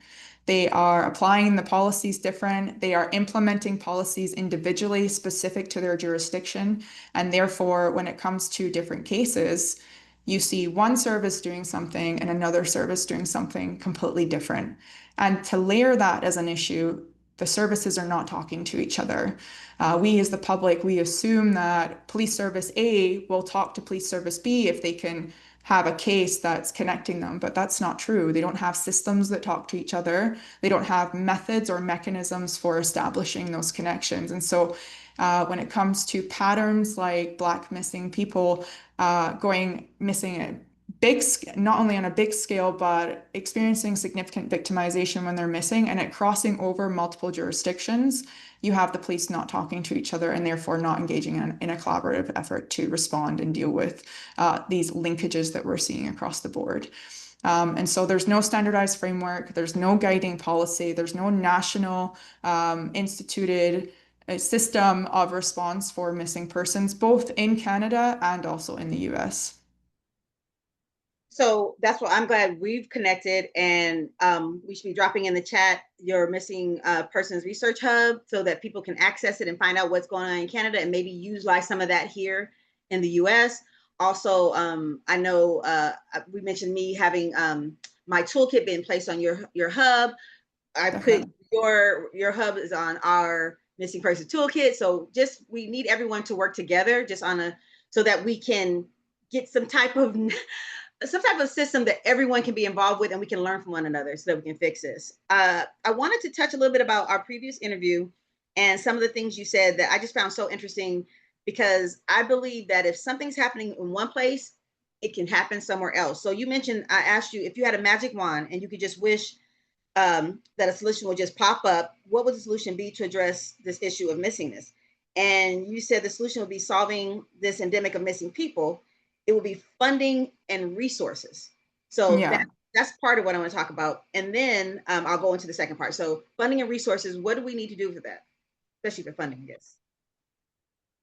They are applying the policies different. They are implementing policies individually specific to their jurisdiction. And therefore, when it comes to different cases, you see one service doing something and another service doing something completely different. And to layer that as an issue, the services are not talking to each other. We as the public, we assume that police service A will talk to police service B if they can have a case that's connecting them, but that's not true. They don't have systems that talk to each other. They don't have methods or mechanisms for establishing those connections. And so when it comes to patterns like Black missing people going missing at not only on a big scale, but experiencing significant victimization when they're missing and it crossing over multiple jurisdictions, you have the police not talking to each other and therefore not engaging in a collaborative effort to respond and deal with these linkages that we're seeing across the board. And so there's no standardized framework, there's no guiding policy, there's no national instituted system of response for missing persons, both in Canada and also in the US. So that's what I'm glad we've connected, and we should be dropping in the chat your missing persons research hub so that people can access it and find out what's going on in Canada and maybe utilize some of that here in the US. Also, I know we mentioned me having my toolkit being placed on your hub. I put Definitely. your hub is on our missing person toolkit. So just we need everyone to work together just on a so that we can get some type of system that everyone can be involved with and we can learn from one another so that we can fix this. I wanted to touch a little bit about our previous interview and some of the things you said that I just found so interesting because I believe that if something's happening in one place, it can happen somewhere else. So you mentioned, I asked you if you had a magic wand and you could just wish that a solution would just pop up, what would the solution be to address this issue of missingness? And you said the solution would be solving this endemic of missing people. It would be funding and resources. So Yeah. that's part of what I want to talk about. And then I'll go into the second part. So funding and resources, what do we need to do for that? Especially for funding, I guess.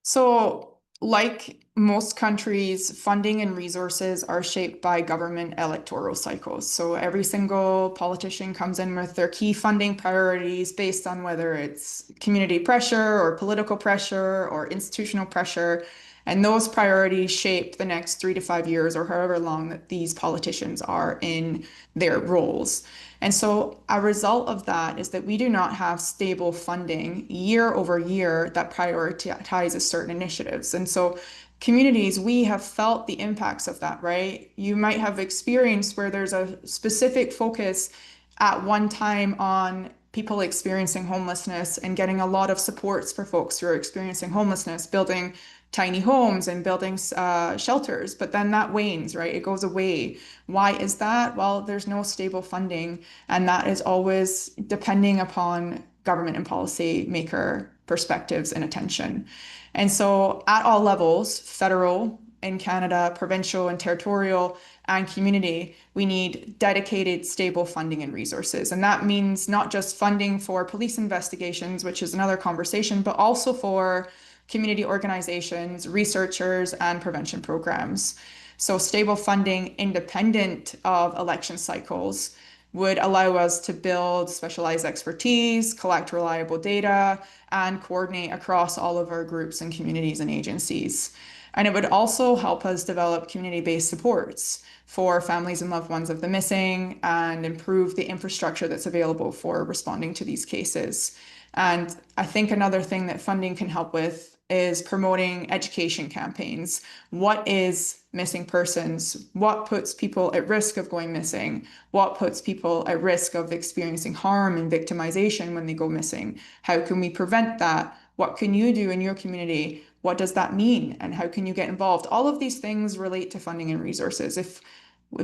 So, like most countries, funding and resources are shaped by government electoral cycles. So, every single politician comes in with their key funding priorities based on whether it's community pressure or political pressure or institutional pressure. And those priorities shape the next 3 to 5 years or however long that these politicians are in their roles. And so a result of that is that we do not have stable funding year over year that prioritizes certain initiatives. And so communities, we have felt the impacts of that, right? You might have experienced where there's a specific focus at one time on people experiencing homelessness and getting a lot of supports for folks who are experiencing homelessness, building tiny homes and building shelters, but then that wanes, right? It goes away. Why is that? Well, there's no stable funding, and that is always depending upon government and policy maker perspectives and attention. And so, at all levels, federal, in Canada, provincial and territorial, and community, we need dedicated, stable funding and resources. And that means not just funding for police investigations, which is another conversation, but also for community organizations, researchers, and prevention programs. So stable funding independent of election cycles would allow us to build specialized expertise, collect reliable data, and coordinate across all of our groups and communities and agencies. And it would also help us develop community-based supports for families and loved ones of the missing and improve the infrastructure that's available for responding to these cases. And I think another thing that funding can help with is promoting education campaigns. What is missing persons? What puts people at risk of going missing? What puts people at risk of experiencing harm and victimization when they go missing? How can we prevent that? What can you do in your community? What does that mean? And how can you get involved? All of these things relate to funding and resources. If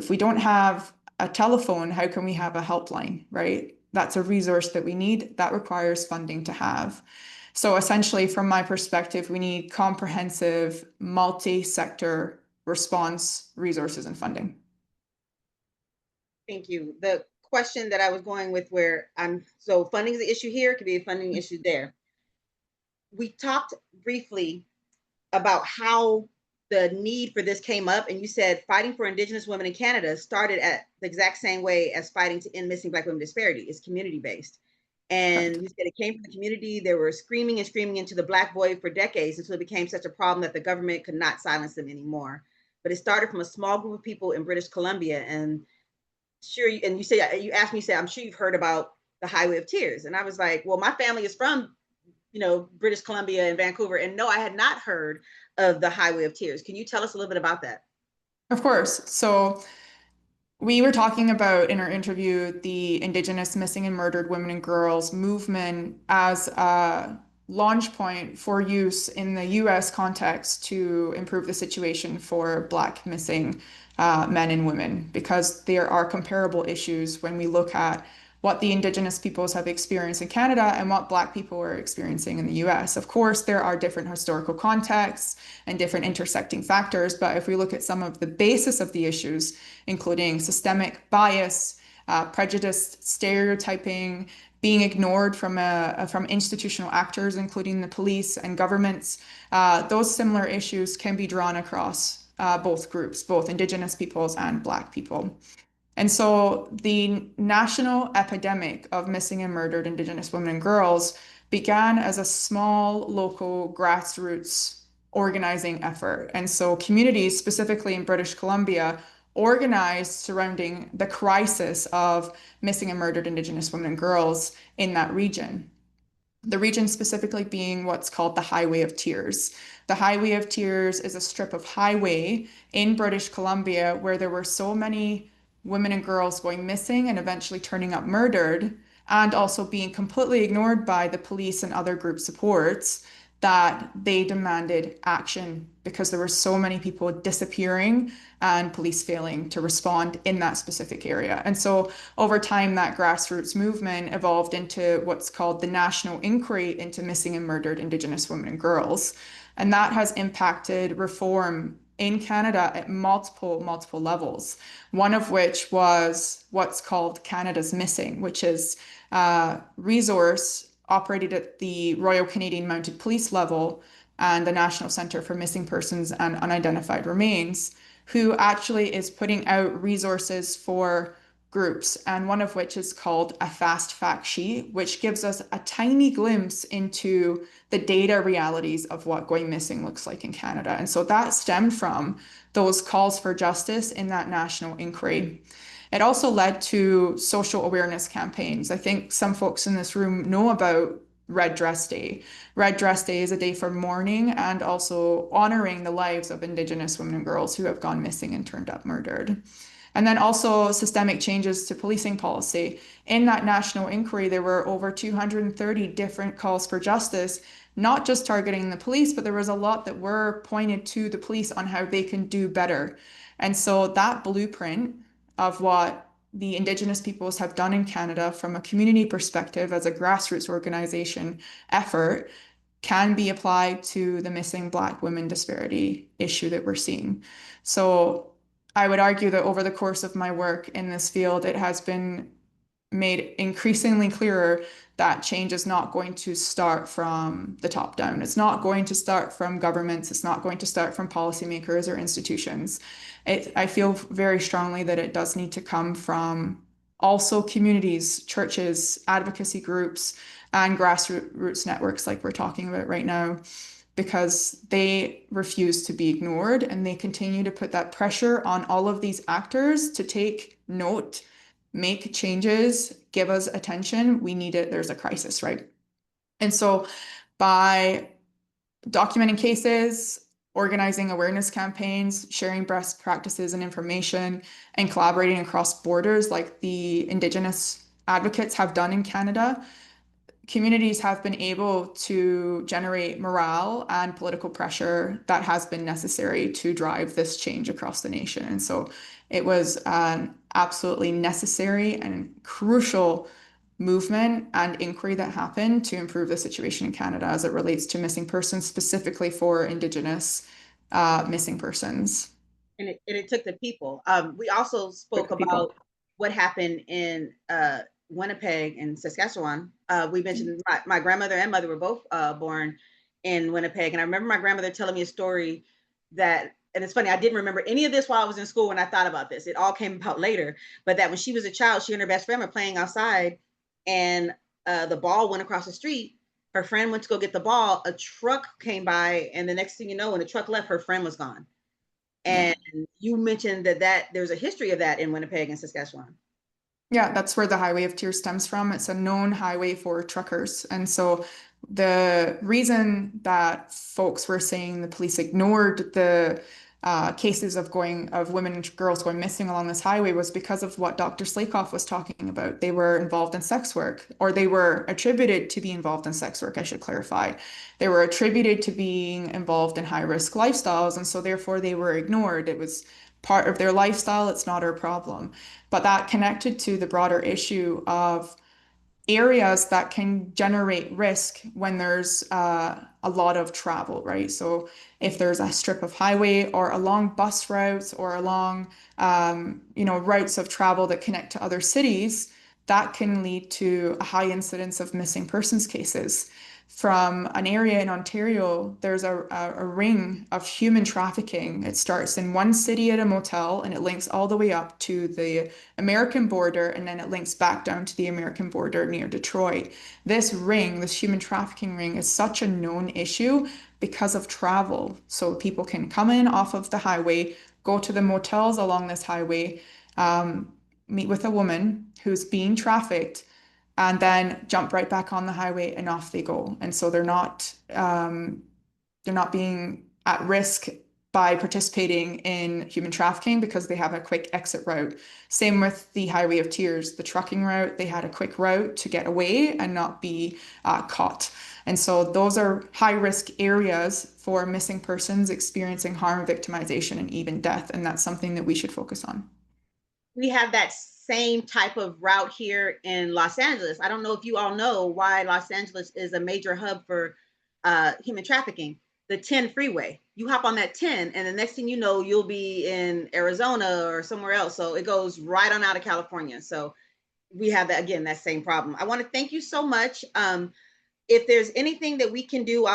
we don't have a telephone, how can we have a helpline, right? That's a resource that we need. That requires funding to have. So essentially, from my perspective, we need comprehensive, multi-sector response, resources, and funding. Thank you. The question that I was going with so funding is the issue here, it could be a funding issue there. We talked briefly about how the need for this came up, and you said fighting for Indigenous women in Canada started at the exact same way as fighting to end missing Black women disparity. It's community-based. And you said it came from the community. They were screaming and screaming into the Black void for decades until it became such a problem that the government could not silence them anymore. But it started from a small group of people in British Columbia. And you say, you asked me, you said, I'm sure you've heard about the Highway of Tears. And I was like, well, my family is from, British Columbia and Vancouver. And no, I had not heard of the Highway of Tears. Can you tell us a little bit about that? Of course. So we were talking about in our interview the Indigenous missing and murdered women and girls movement as a launch point for use in the US context to improve the situation for Black missing men and women, because there are comparable issues when we look at what the Indigenous peoples have experienced in Canada and what Black people are experiencing in the US. Of course, there are different historical contexts and different intersecting factors, but if we look at some of the basis of the issues, including systemic bias, prejudice, stereotyping, being ignored from institutional actors, including the police and governments, those similar issues can be drawn across both groups, both Indigenous peoples and Black people. And so the national epidemic of missing and murdered Indigenous women and girls began as a small local grassroots organizing effort. And so communities, specifically in British Columbia, organized surrounding the crisis of missing and murdered Indigenous women and girls in that region. The region specifically being what's called the Highway of Tears. The Highway of Tears is a strip of highway in British Columbia where there were so many women and girls going missing and eventually turning up murdered, and also being completely ignored by the police and other group supports, that they demanded action because there were so many people disappearing and police failing to respond in that specific area. And so over time, that grassroots movement evolved into what's called the National Inquiry into Missing and Murdered Indigenous Women and Girls. And that has impacted reform in Canada at multiple levels. One of which was what's called Canada's Missing, which is a resource operated at the Royal Canadian Mounted Police level and the National Centre for Missing Persons and Unidentified Remains, who actually is putting out resources for groups, and one of which is called a fast fact sheet, which gives us a tiny glimpse into the data realities of what going missing looks like in Canada. And so that stemmed from those calls for justice in that national inquiry. It also led to social awareness campaigns. I think some folks in this room know about Red Dress Day. Red Dress Day is a day for mourning and also honoring the lives of Indigenous women and girls who have gone missing and turned up murdered. And then also systemic changes to policing policy. In that national inquiry, there were over 230 different calls for justice, not just targeting the police, but there was a lot that were pointed to the police on how they can do better. And so that blueprint of what the Indigenous peoples have done in Canada from a community perspective as a grassroots organization effort can be applied to the missing Black women disparity issue that we're seeing. So I would argue that over the course of my work in this field, it has been made increasingly clearer that change is not going to start from the top down. It's not going to start from governments. It's not going to start from policymakers or institutions. I feel very strongly that it does need to come from also communities, churches, advocacy groups, and grassroots networks like we're talking about right now, because they refuse to be ignored and they continue to put that pressure on all of these actors to take note, make changes, give us attention. We need it. There's a crisis, right? And so by documenting cases, organizing awareness campaigns, sharing best practices and information, and collaborating across borders like the Indigenous advocates have done in Canada, communities have been able to generate morale and political pressure that has been necessary to drive this change across the nation. And so it was an absolutely necessary and crucial movement and inquiry that happened to improve the situation in Canada as it relates to missing persons, specifically for Indigenous missing persons. And it took the people. We also spoke Took the people. about what happened in Winnipeg and Saskatchewan. We mentioned my grandmother and mother were both born in Winnipeg. And I remember my grandmother telling me a story that, and it's funny, I didn't remember any of this while I was in school when I thought about this. It all came about later. But that when she was a child, she and her best friend were playing outside, and the ball went across the street. Her friend went to go get the ball. A truck came by, and the next thing you know, when the truck left, her friend was gone. And you mentioned that there's a history of that in Winnipeg and Saskatchewan. Yeah, that's where the Highway of Tears stems from. It's a known highway for truckers. And so the reason that folks were saying the police ignored the cases of women and girls going missing along this highway was because of what Dr. Slakoff was talking about. They were involved in sex work, or they were attributed to be involved in sex work, I should clarify. They were attributed to being involved in high-risk lifestyles, and so therefore they were ignored. It was part of their lifestyle. It's not our problem. But that connected to the broader issue of areas that can generate risk when there's a lot of travel, right? So if there's a strip of highway or along bus routes or along, routes of travel that connect to other cities, that can lead to a high incidence of missing persons cases. From an area in Ontario, there's a ring of human trafficking. It starts in one city at a motel and it links all the way up to the American border, and then it links back down to the American border near Detroit. This human trafficking ring, is such a known issue because of travel. So people can come in off of the highway, go to the motels along this highway, meet with a woman who's being trafficked, and then jump right back on the highway and off they go. And so they're not being at risk by participating in human trafficking because they have a quick exit route. Same with the Highway of Tears, the trucking route, they had a quick route to get away and not be caught. And so those are high risk areas for missing persons experiencing harm, victimization, and even death. And that's something that we should focus on. We have that same type of route here in Los Angeles. I don't know if you all know why Los Angeles is a major hub for human trafficking. The 10 freeway. You hop on that 10, and the next thing you know, you'll be in Arizona or somewhere else. So it goes right on out of California. So we have that again, that same problem. I want to thank you so much. If there's anything that we can do,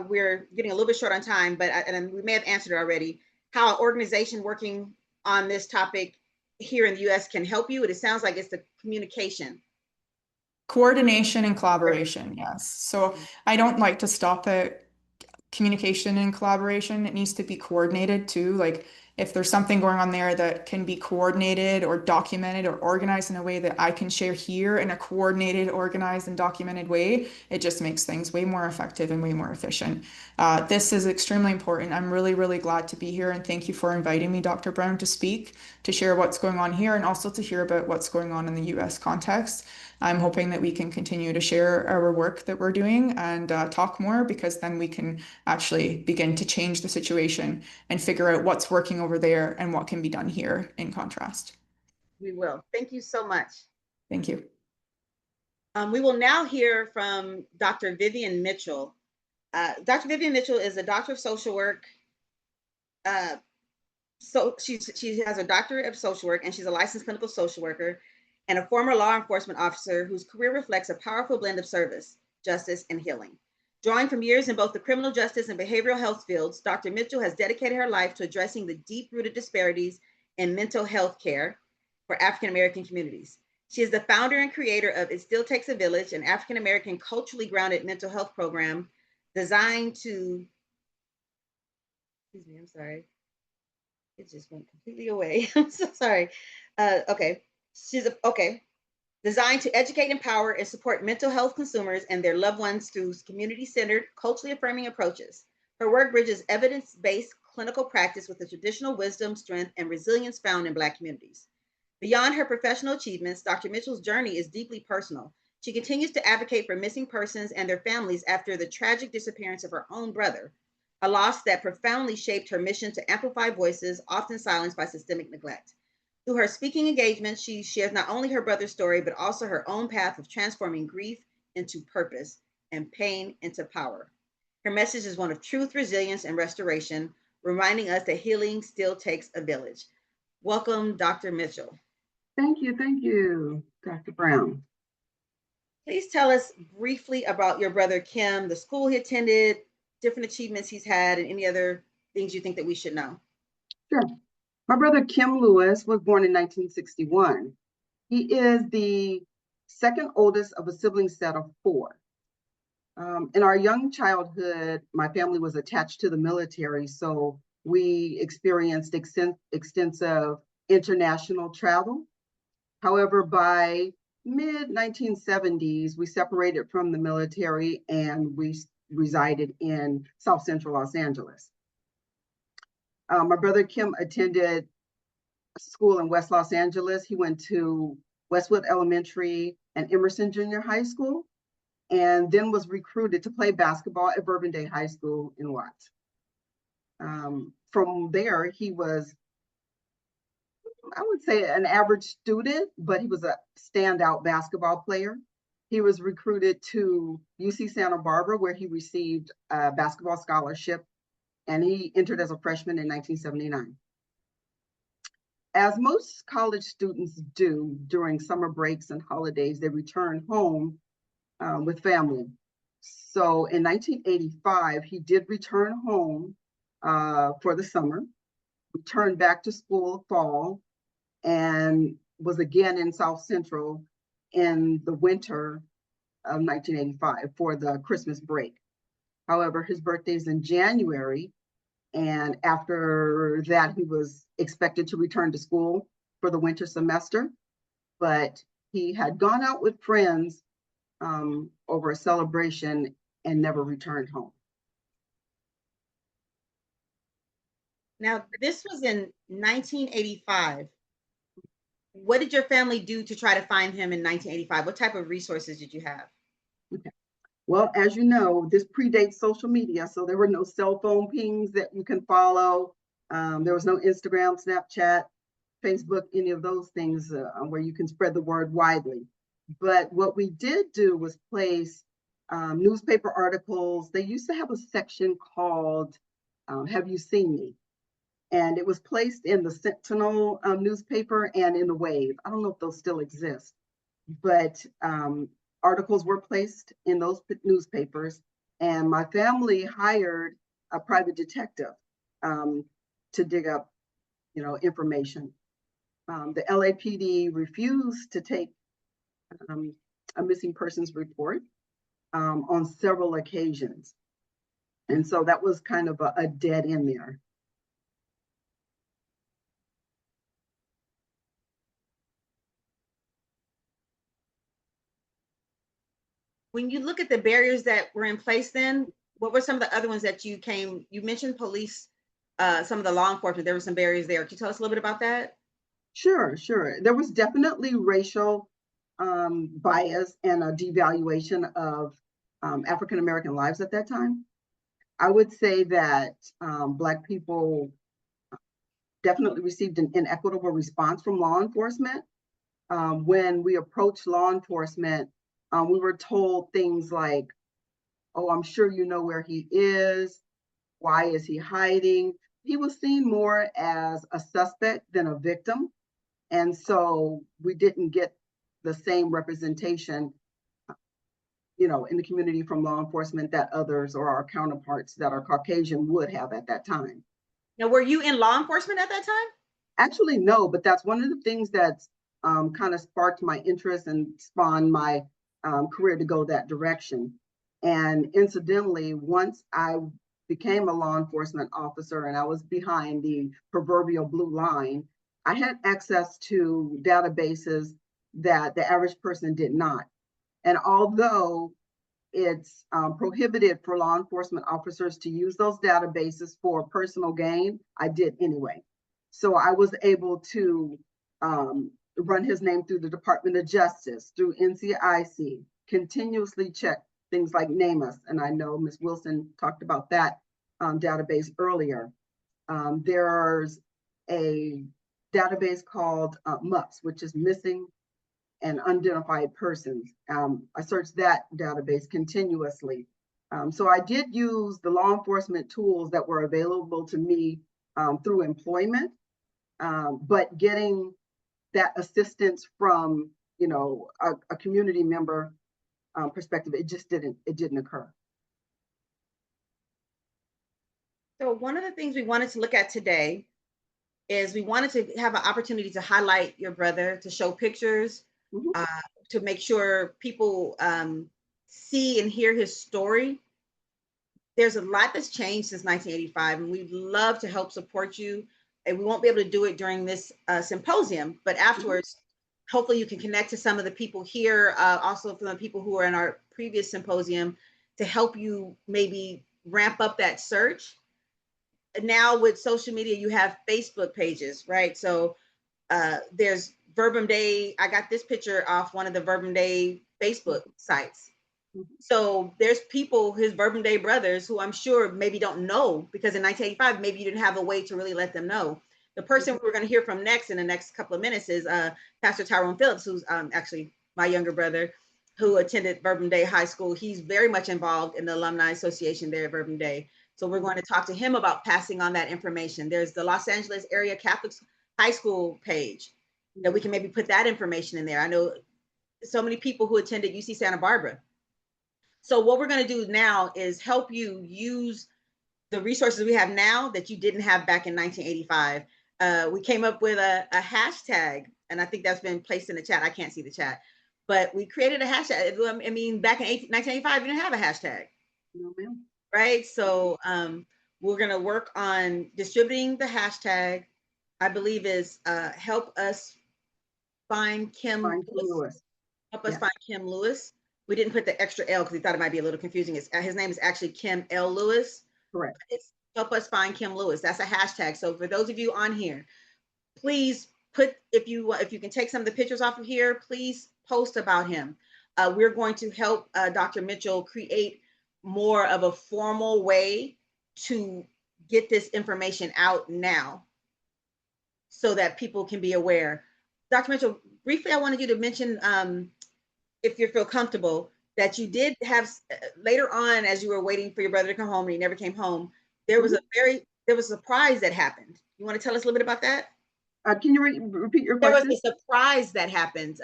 we're getting a little bit short on time, but and we may have answered it already. How an organization working on this topic here in the U.S. can help you. It sounds like it's the communication. Coordination and collaboration, yes. So I don't like to stop at communication and collaboration. It needs to be coordinated too. Like if there's something going on there that can be coordinated or documented or organized in a way that I can share here in a coordinated, organized, and documented way, it just makes things way more effective and way more efficient. This is extremely important. I'm really, really glad to be here, and thank you for inviting me, Dr. Brown, to speak, to share what's going on here, and also to hear about what's going on in the US context. I'm hoping that we can continue to share our work that we're doing and talk more, because then we can actually begin to change the situation and figure out what's working over there and what can be done here in contrast. We will. Thank you so much. Thank you. We will now hear from Dr. Vivian Mitchell. Dr. Vivian Mitchell is a doctor of social work. So she has a doctorate of social work, and she's a licensed clinical social worker and a former law enforcement officer whose career reflects a powerful blend of service, justice, and healing. Drawing from years in both the criminal justice and behavioral health fields, Dr. Mitchell has dedicated her life to addressing the deep-rooted disparities in mental health care for African-American communities. She is the founder and creator of It Still Takes a Village, an African-American culturally grounded mental health program designed to, excuse me, I'm sorry. It just went completely away. I'm so sorry. Okay. Designed to educate, empower, and support mental health consumers and their loved ones through community-centered, culturally affirming approaches. Her work bridges evidence-based clinical practice with the traditional wisdom, strength, and resilience found in Black communities. Beyond her professional achievements, Dr. Mitchell's journey is deeply personal. She continues to advocate for missing persons and their families after the tragic disappearance of her own brother, a loss that profoundly shaped her mission to amplify voices often silenced by systemic neglect. Through her speaking engagements, she shares not only her brother's story, but also her own path of transforming grief into purpose and pain into power. Her message is one of truth, resilience, and restoration, reminding us that healing still takes a village. Welcome, Dr. Mitchell. Thank you, Dr. Brown. Please tell us briefly about your brother, Kim, the school he attended, different achievements he's had, and any other things you think that we should know. Sure. My brother, Kim Lewis, was born in 1961. He is the second oldest of a sibling set of four. In our young childhood, my family was attached to the military, so we experienced extensive international travel. However, by mid-1970s, we separated from the military and we resided in South Central Los Angeles. My brother Kim attended school in West Los Angeles. He went to Westwood Elementary and Emerson Junior High School, and then was recruited to play basketball at Bourbon Day High School in Watts. From there, he was, I would say, an average student, but he was a standout basketball player. He was recruited to UC Santa Barbara, where he received a basketball scholarship, and he entered as a freshman in 1979. As most college students do during summer breaks and holidays, they return home with family. So in 1985, he did return home for the summer, returned back to school fall, and was again in South Central in the winter of 1985 for the Christmas break. However, his birthday is in January, and after that, he was expected to return to school for the winter semester, but he had gone out with friends over a celebration and never returned home. Now, this was in 1985. What did your family do to try to find him in 1985? What type of resources did you have? Okay. Well, as you know, this predates social media, so there were no cell phone pings that you can follow. There was no Instagram, Snapchat, Facebook, any of those things where you can spread the word widely. But what we did do was place newspaper articles. They used to have a section called Have You Seen Me? And it was placed in the Sentinel newspaper and in the Wave. I don't know if those still exist, but articles were placed in those newspapers, and my family hired a private detective to dig up, information. The LAPD refused to take a missing persons report on several occasions, and so that was kind of a dead end there. When you look at the barriers that were in place then, what were some of the other ones that you mentioned police, some of the law enforcement, there were some barriers there. Can you tell us a little bit about that? Sure. There was definitely racial bias and a devaluation of African American lives at that time. I would say that Black people definitely received an inequitable response from law enforcement. When we approached law enforcement, we were told things like, "Oh, I'm sure you know where he is. Why is he hiding?" He was seen more as a suspect than a victim. And so we didn't get the same representation, in the community from law enforcement that others or our counterparts that are Caucasian would have at that time. Now, were you in law enforcement at that time? Actually, no, but that's one of the things that's kind of sparked my interest and spawned my career to go that direction. And incidentally, once I became a law enforcement officer and I was behind the proverbial blue line, I had access to databases that the average person did not. And although it's prohibited for law enforcement officers to use those databases for personal gain, I did anyway. So I was able to run his name through the Department of Justice, through NCIC, continuously check things like NamUs. And I know Ms. Wilson talked about that database earlier. There's a database called MUPS, which is Missing and Unidentified Persons. I searched that database continuously. So I did use the law enforcement tools that were available to me through employment, but getting that assistance from, a community member perspective, it didn't occur. So one of the things we wanted to look at today is we wanted to have an opportunity to highlight your brother, to show pictures, to make sure people see and hear his story. There's a lot that's changed since 1985, and we'd love to help support you. And we won't be able to do it during this symposium, but afterwards, hopefully you can connect to some of the people here, also from the people who were in our previous symposium, to help you maybe ramp up that search. Now with social media, you have Facebook pages, right? So there's Verbum Day. I got this picture off one of the Verbum Day Facebook sites. So there's people, his Verbum Day brothers, who I'm sure maybe don't know, because in 1985, maybe you didn't have a way to really let them know. The person we're going to hear from next in the next couple of minutes is Pastor Tyrone Phillips, who's actually my younger brother, who attended Verbum Day High School. He's very much involved in the Alumni Association there at Verbum Day. So we're going to talk to him about passing on that information. There's the Los Angeles Area Catholic High School page that we can maybe put that information in there. I know so many people who attended UC Santa Barbara. So what we're going to do now is help you use the resources we have now that you didn't have back in 1985. We came up with a hashtag, and I think that's been placed in the chat. I can't see the chat, but we created a hashtag. I mean, back in 1985, you didn't have a hashtag. No, ma'am. right? So we're gonna work on distributing the hashtag. I believe is help us find Kim Find Kim Lewis. Lewis. Help us Yeah. find Kim Lewis. We didn't put the extra L because we thought it might be a little confusing. His name is actually Kim L. Lewis. Correct. It's help us find Kim Lewis. That's a hashtag. So for those of you on here, please put, if you can take some of the pictures off of here, please post about him. We're going to help Dr. Mitchell create more of a formal way to get this information out now so that people can be aware. Dr. Mitchell, briefly, I wanted you to mention, if you feel comfortable, that you did have later on, as you were waiting for your brother to come home and he never came home, there was a surprise that happened. You want to tell us a little bit about that? Can you repeat your There was question? a surprise that happened,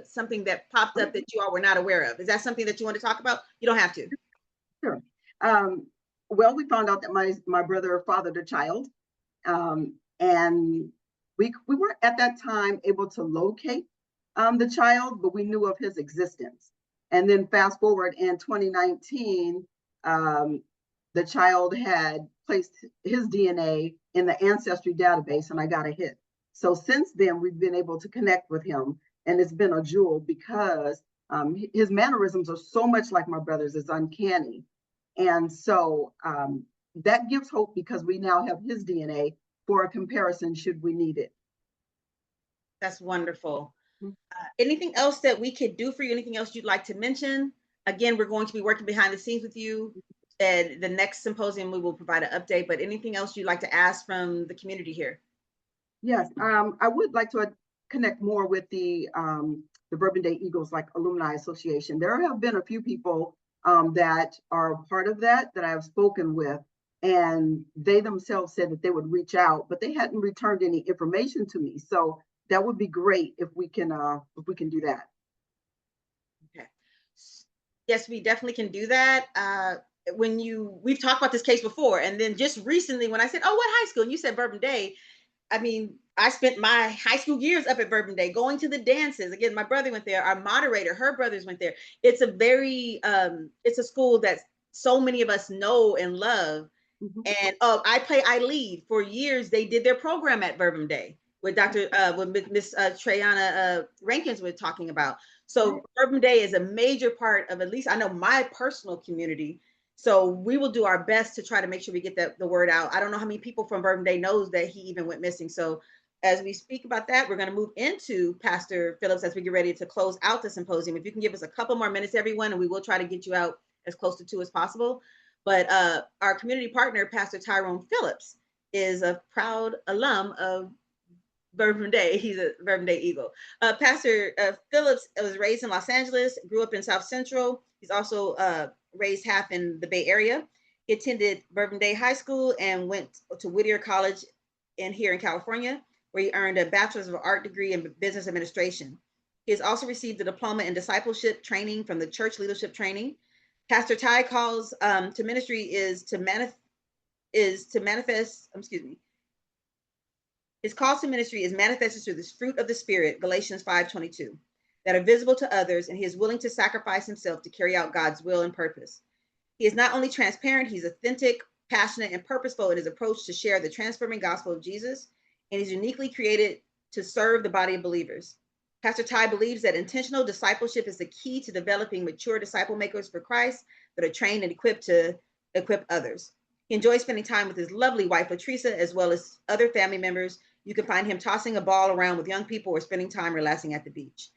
something that popped up that you all were not aware of. Is that something that you want to talk about? You don't have to. Sure. Well, we found out that my brother fathered a child, and we weren't at that time able to locate the child, but we knew of his existence. And then fast forward in 2019, the child had placed his DNA in the ancestry database, and I got a hit. So since then, we've been able to connect with him, and it's been a jewel because his mannerisms are so much like my brother's, it's uncanny. And so that gives hope because we now have his DNA for a comparison should we need it. That's wonderful. Anything else that we could do for you? Anything else you'd like to mention? Again, we're going to be working behind the scenes with you. And the next symposium, we will provide an update, but anything else you'd like to ask from the community here? Yes, I would like to connect more with the Bourbon Day Eagles, like Alumni Association. There have been a few people that are part of that I have spoken with, and they themselves said that they would reach out, but they hadn't returned any information to me. So that would be great if we can do that. Okay. Yes, we definitely can do that. We've talked about this case before, and then just recently when I said, oh, what high school? And you said Bourbon Day. I mean, I spent my high school years up at Bourbon Day, going to the dances. Again, my brother went there. Our moderator, her brothers went there. It's a school that so many of us know and love. Mm-hmm. And I lead for years. They did their program at Bourbon Day with with Miss Trayana Rankins was talking about. So Bourbon Day is a major part of, at least I know, my personal community. So we will do our best to try to make sure we get the word out. I don't know how many people from Bourbon Day knows that he even went missing. So as we speak about that, we're going to move into Pastor Phillips as we get ready to close out the symposium. If you can give us a couple more minutes, everyone, and we will try to get you out as close to 2 as possible. But our community partner, Pastor Tyrone Phillips, is a proud alum of Bourbon Day. He's a Bourbon Day Eagle. Pastor Phillips was raised in Los Angeles, grew up in South Central. He's also raised half in the Bay Area. He attended Bourbon Day High School and went to Whittier College here in California, where he earned a Bachelor's of Art degree in Business Administration. He has also received a diploma in discipleship training from the Church Leadership Training. Pastor Ty calls to ministry is to manifest. His call to ministry is manifested through this fruit of the Spirit, Galatians 5:22, that are visible to others, and he is willing to sacrifice himself to carry out God's will and purpose. He is not only transparent, he's authentic, passionate, and purposeful in his approach to share the transforming gospel of Jesus, and he's uniquely created to serve the body of believers. Pastor Ty believes that intentional discipleship is the key to developing mature disciple makers for Christ that are trained and equipped to equip others. He enjoys spending time with his lovely wife, Latricia, as well as other family members. You can find him tossing a ball around with young people or spending time relaxing at the beach.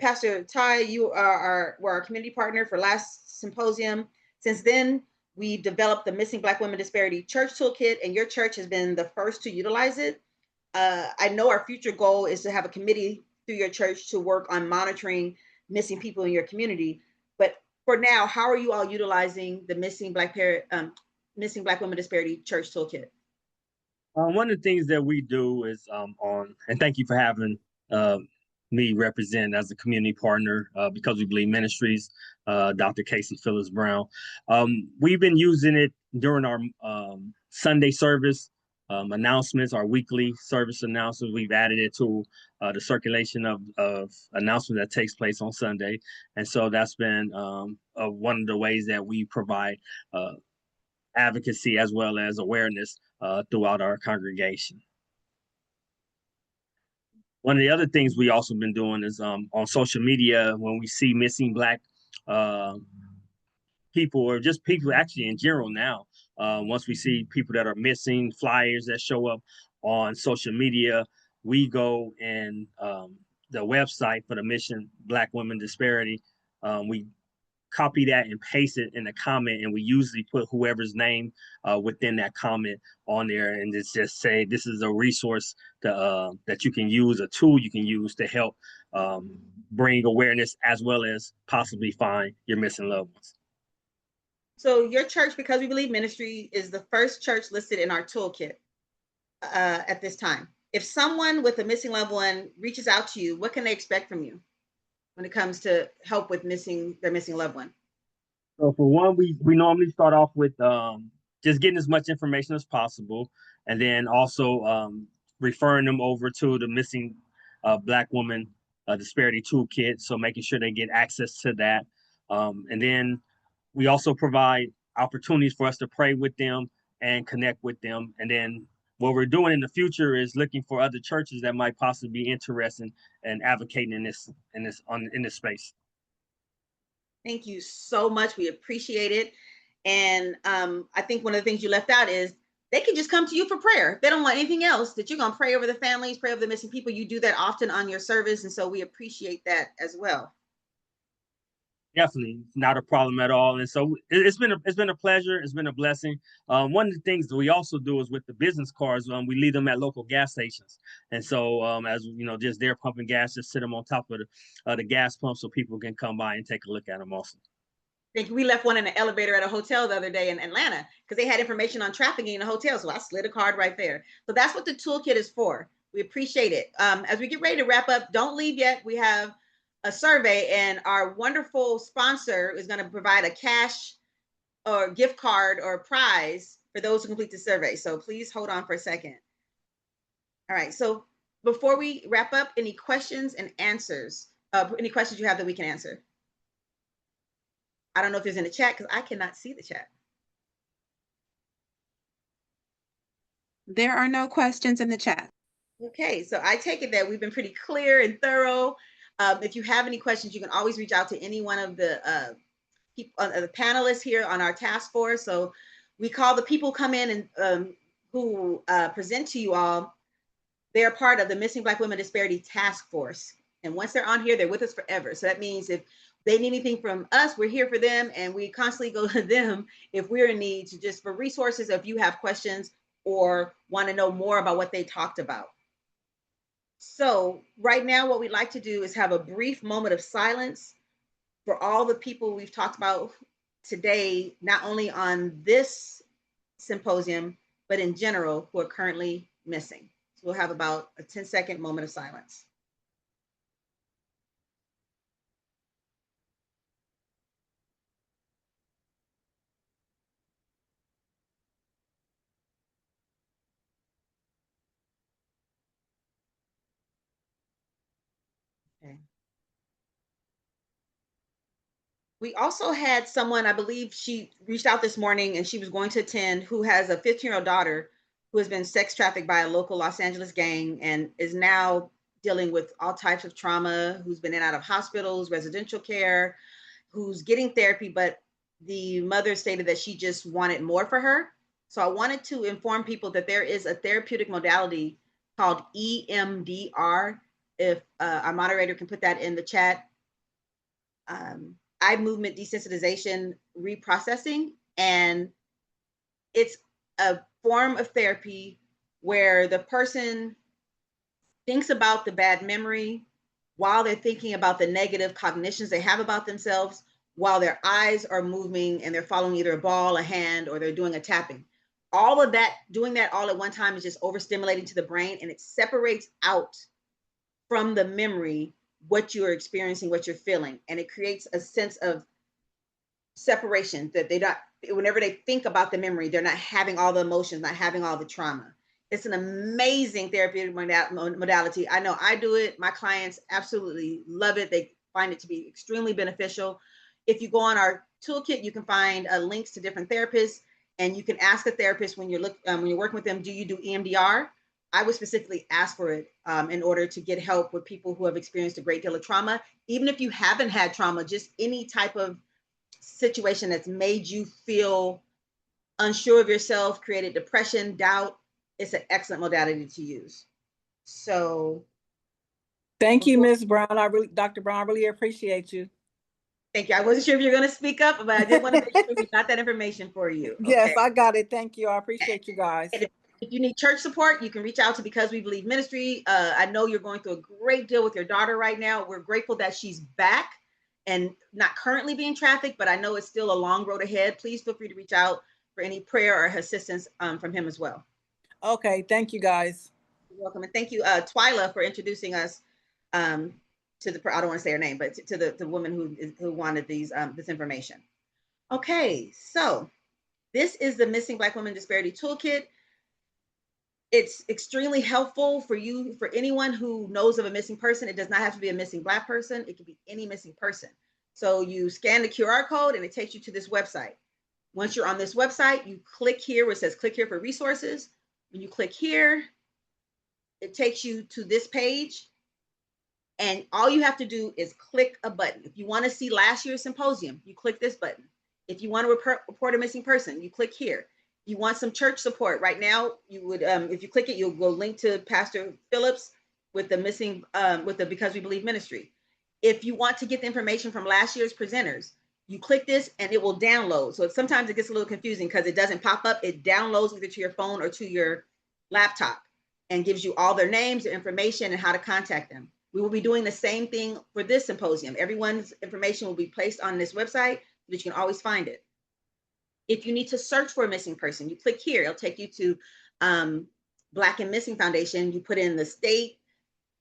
Pastor Ty, you were our community partner for last symposium. Since then, we developed the Missing Black Women Disparity Church Toolkit, and your church has been the first to utilize it. I know our future goal is to have a committee through your church to work on monitoring missing people in your community. But for now, how are you all utilizing the Missing Black Women Disparity Church Toolkit? One of the things that we do is and thank you for having me represent as a community partner because we believe ministries, Dr. Casey Phillips Brown. We've been using it during our Sunday service. announcements, our weekly service announcements. We've added it to the circulation of announcements that takes place on Sunday. And so that's been one of the ways that we provide advocacy as well as awareness throughout our congregation. One of the other things we also been doing is on social media, when we see missing Black people, or just people actually in general now, once we see people that are missing, flyers that show up on social media, we go and the website for the Mission Black Women Disparity, we copy that and paste it in the comment, and we usually put whoever's name within that comment on there, and it's just say this is a resource to, that you can use, a tool you can use to help bring awareness as well as possibly find your missing loved ones. So your church, Because We Believe Ministry, is the first church listed in our toolkit at this time. If someone with a missing loved one reaches out to you, what can they expect from you when it comes to help with their missing loved one? So for one, we normally start off with just getting as much information as possible, and then also referring them over to the Missing Black Woman Disparity Toolkit, so making sure they get access to that. And then we also provide opportunities for us to pray with them and connect with them. And then what we're doing in the future is looking for other churches that might possibly be interested in advocating in this space. Thank you so much. We appreciate it. And I think one of the things you left out is they can just come to you for prayer. If they don't want anything else, that you're going to pray over the families, pray over the missing people. You do that often on your service. And so we appreciate that as well. Definitely not a problem at all. And so it's been a pleasure. It's been a blessing. One of the things that we also do is with the business cards, we leave them at local gas stations. And so as you know, just they're pumping gas, just sit them on top of the gas pump so people can come by and take a look at them also. I think we left one in the elevator at a hotel the other day in Atlanta because they had information on trafficking in the hotel. So I slid a card right there. So that's what the toolkit is for. We appreciate it. As we get ready to wrap up, don't leave yet. We have a survey, and our wonderful sponsor is going to provide a cash or gift card or prize for those who complete the survey. So please hold on for a second. All right. So before we wrap up, any questions and answers? Any questions you have that we can answer? I don't know if there's in the chat because I cannot see the chat. There are no questions in the chat. Okay, so I take it that we've been pretty clear and thorough. If you have any questions, you can always reach out to any one of the people, the panelists here on our task force. So we call the people come in and who present to you all. They're part of the Missing Black Women Disparity Task Force. And once they're on here, they're with us forever. So that means if they need anything from us, we're here for them, and we constantly go to them if we're in need to just for resources, if you have questions or want to know more about what they talked about. So right now, what we'd like to do is have a brief moment of silence for all the people we've talked about today, not only on this symposium, but in general, who are currently missing. So we'll have about a 10-second moment of silence. Okay. We also had someone, I believe she reached out this morning and she was going to attend, who has a 15-year-old daughter who has been sex trafficked by a local Los Angeles gang and is now dealing with all types of trauma, who's been in and out of hospitals, residential care, who's getting therapy, but the mother stated that she just wanted more for her. So I wanted to inform people that there is a therapeutic modality called EMDR. If our moderator can put that in the chat. Eye movement desensitization reprocessing, and it's a form of therapy where the person thinks about the bad memory while they're thinking about the negative cognitions they have about themselves, while their eyes are moving and they're following either a ball, a hand, or they're doing a tapping. All of that, doing that all at one time is just overstimulating to the brain, and it separates out from the memory what you're experiencing, what you're feeling. And it creates a sense of separation that they don't, whenever they think about the memory, they're not having all the emotions, not having all the trauma. It's an amazing therapeutic modality. I know I do it. My clients absolutely love it. They find it to be extremely beneficial. If you go on our toolkit, you can find links to different therapists, and you can ask a therapist when you're working with them, do you do EMDR? I would specifically ask for it in order to get help with people who have experienced a great deal of trauma. Even if you haven't had trauma, just any type of situation that's made you feel unsure of yourself, created depression, doubt, it's an excellent modality to use. So thank you, Ms. Brown. Dr. Brown, I really appreciate you. thank you. I wasn't sure if you're going to speak up, but I did want to make sure we got that information for you. Okay? Yes, I got it. Thank you. I appreciate you guys. And if you need church support, you can reach out to Because We Believe Ministry. I know you're going through a great deal with your daughter right now. We're grateful that she's back and not currently being trafficked, but I know it's still a long road ahead. Please feel free to reach out for any prayer or assistance from him as well. Okay, thank you guys. You're welcome. And thank you, Twyla, for introducing us to the, I don't want to say her name, but to the woman who wanted this information. Okay, so this is the Missing Black Women Disparity Toolkit. It's extremely helpful for you, for anyone who knows of a missing person. It does not have to be a missing Black person. It can be any missing person. So you scan the QR code and it takes you to this website. Once you're on this website, you click here where it says click here for resources. When you click here, it takes you to this page. And all you have to do is click a button. If you want to see last year's symposium, you click this button. If you want to report a missing person, you click here. If you want some church support right now, you would, if you click it, you'll go link to Pastor Phillips with the missing, with the Because We Believe ministry. If you want to get the information from last year's presenters, you click this and it will download. So sometimes it gets a little confusing because it doesn't pop up. It downloads either to your phone or to your laptop and gives you all their names, their information, and how to contact them. We will be doing the same thing for this symposium. Everyone's information will be placed on this website so that you can always find it. If you need to search for a missing person, you click here. It'll take you to Black and Missing Foundation. You put in the state,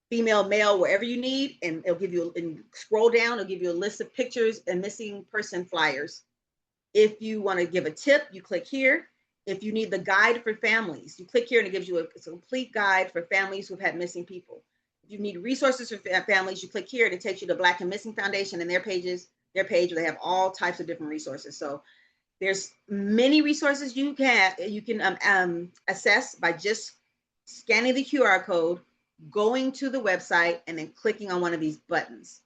female, male, wherever you need, and it'll give you, and scroll down, it'll give you a list of pictures and missing person flyers. If you want to give a tip, you click here. If you need the guide for families, you click here and it gives you a complete guide for families who've had missing people. If you need resources for families, you click here and it takes you to Black and Missing Foundation and their page where they have all types of different resources. So there's many resources you can assess by just scanning the QR code, going to the website, and then clicking on one of these buttons.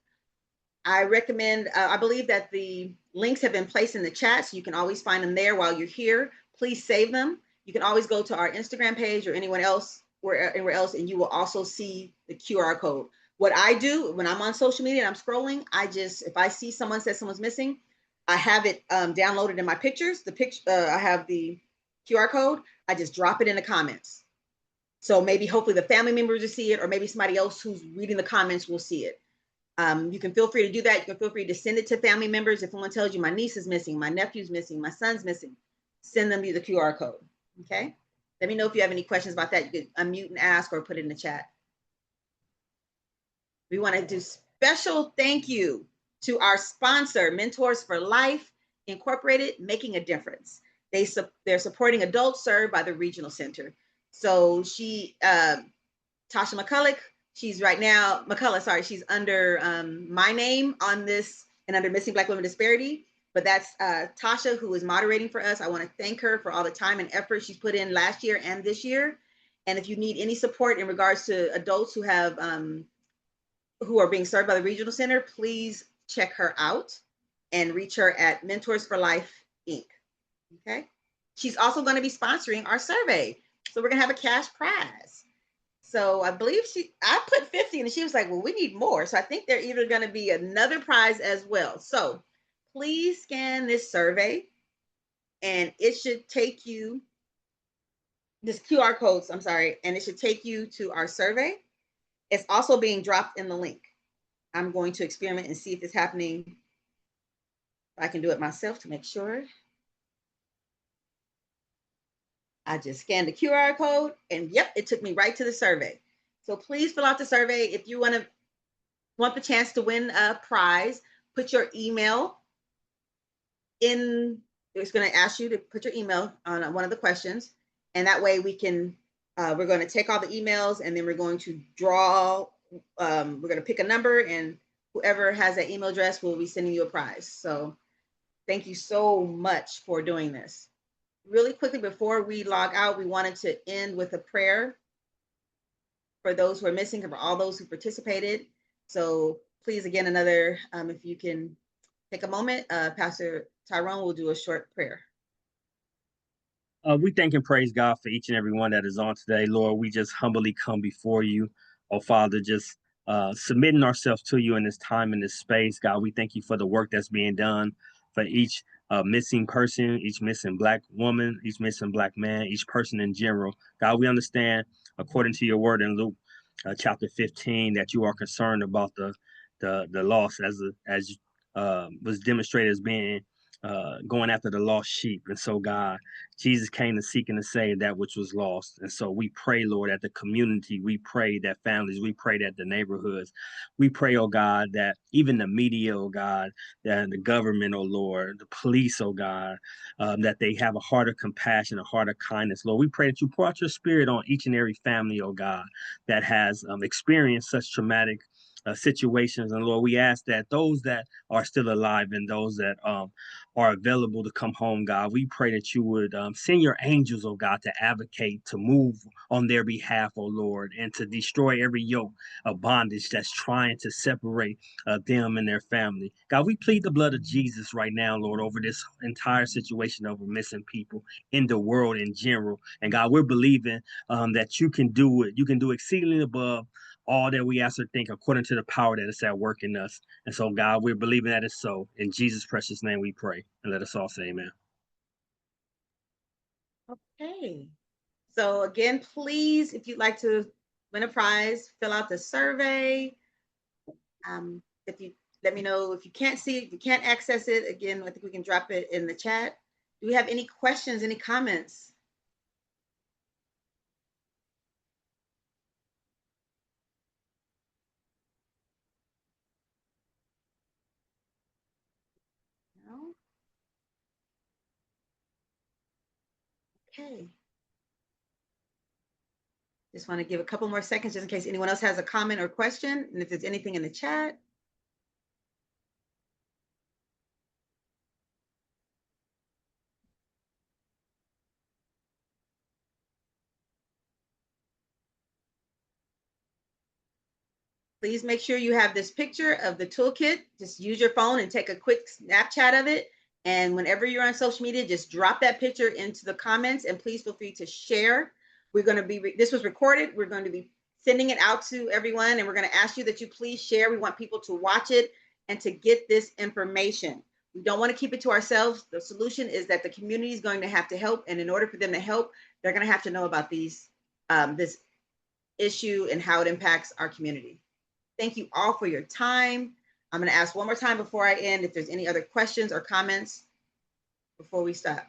I recommend, I believe that the links have been placed in the chat, so you can always find them there while you're here. Please save them. You can always go to our Instagram page or anywhere else, and you will also see the QR code. What I do when I'm on social media and I'm scrolling, if I see someone says someone's missing, I have it downloaded in my pictures. I have the QR code. I just drop it in the comments. So maybe hopefully the family members will see it, or maybe somebody else who's reading the comments will see it. You can feel free to do that. You can feel free to send it to family members. If someone tells you my niece is missing, my nephew's missing, my son's missing, send them the QR code. Okay. Let me know if you have any questions about that. You can unmute and ask or put it in the chat. We want to do special thank you to our sponsor, Mentors for Life Incorporated, making a difference. They're supporting adults served by the regional center. So Tasha McCullough, she's under my name on this and under Missing Black Women Disparity, but that's Tasha who is moderating for us. I want to thank her for all the time and effort she's put in last year and this year. And if you need any support in regards to adults who are being served by the regional center, please check her out and reach her at Mentors for Life, Inc. Okay. She's also going to be sponsoring our survey. So we're going to have a cash prize. So I believe I put 50 and she was like, well, we need more. So I think they're either going to be another prize as well. So please scan this survey and it should take you, this QR codes, I'm sorry, and it should take you to our survey. It's also being dropped in the link. I'm going to experiment and see if it's happening. I can do it myself to make sure. I just scanned the QR code and yep, it took me right to the survey. So please fill out the survey. If you want the chance to win a prize, put your email in. It's going to ask you to put your email on one of the questions. And that way we can We're going to take all the emails and then we're going to draw, we're going to pick a number, and whoever has that email address will be sending you a prize. So thank you so much for doing this. Really quickly before we log out, we wanted to end with a prayer for those who are missing and for all those who participated. So please, again, if you can take a moment, Pastor Tyrone will do a short prayer. We thank and praise God for each and every one that is on today. Lord, we just humbly come before you. Oh, Father, just submitting ourselves to you in this time, in this space. God, we thank you for the work that's being done for each missing person, each missing Black woman, each missing Black man, each person in general. God, we understand, according to your word in Luke chapter 15, that you are concerned about the loss as was demonstrated as being going after the lost sheep. And so, God, Jesus came to seek and to save that which was lost. And so we pray, Lord, that the community, we pray that families, we pray that the neighborhoods, we pray, oh God, that even the media, oh God, that the government, oh Lord, the police, oh God, that they have a heart of compassion, a heart of kindness. Lord, we pray that you pour out your spirit on each and every family, oh God, that has experienced such traumatic situations. And Lord, we ask that those that are still alive and those that are available to come home, God, we pray that you would send your angels, oh God, to advocate, to move on their behalf, oh Lord, and to destroy every yoke of bondage that's trying to separate them and their family. God, we plead the blood of Jesus right now, Lord, over this entire situation over missing people in the world in general. And God, we're believing that you can do it. You can do exceedingly above all that we ask or think according to the power that is at work in us. And so, God, we're believing that it's so. In Jesus' precious name we pray. And let us all say amen. Okay. So again, please, if you'd like to win a prize, fill out the survey. If you let me know if you can't see it, if you can't access it, again, I think we can drop it in the chat. Do we have any questions, any comments? No? Okay. Just want to give a couple more seconds just in case anyone else has a comment or question, and if there's anything in the chat. Please make sure you have this picture of the toolkit. Just use your phone and take a quick Snapchat of it. And whenever you're on social media, just drop that picture into the comments, and please feel free to share. We're going to be, this was recorded. We're going to be sending it out to everyone, and we're going to ask you that you please share. We want people to watch it and to get this information. We don't want to keep it to ourselves. The solution is that the community is going to have to help. And in order for them to help, they're going to have to know about these, this issue and how it impacts our community. Thank you all for your time. I'm going to ask one more time before I end if there's any other questions or comments before we stop.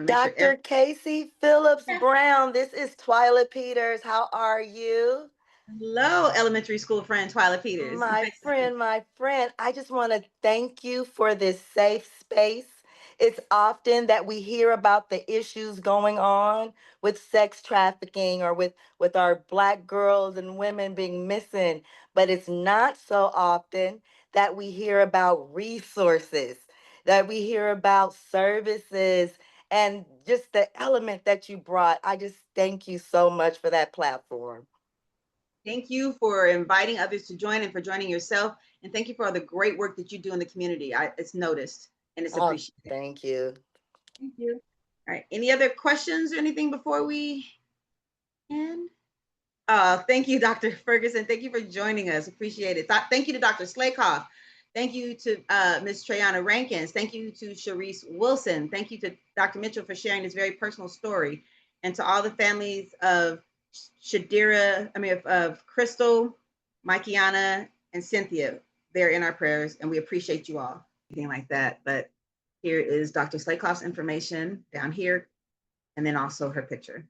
Dr. Casey Phillips Brown, this is Twyla Peters. How are you? Hello, elementary school friend Twyla Peters. My friend, I just want to thank you for this safe space. It's often that we hear about the issues going on with sex trafficking or with our Black girls and women being missing, but it's not so often that we hear about resources, that we hear about services, and just the element that you brought. I just thank you so much for that platform. Thank you for inviting others to join and for joining yourself. And thank you for all the great work that you do in the community. It's noticed and it's appreciated. Thank you. Thank you. All right. Any other questions or anything before we end? Thank you, Dr. Ferguson. Thank you for joining us. Appreciate it. Thank you to Dr. Slakoff. Thank you to Ms. Trayana Rankins. Thank you to Sharice Wilson. Thank you to Dr. Mitchell for sharing this very personal story. And to all the families of of Crystal, Maikiana, and Cynthia. They're in our prayers, and we appreciate you all. Anything like that. But here is Dr. Slakoff's information down here, and then also her picture.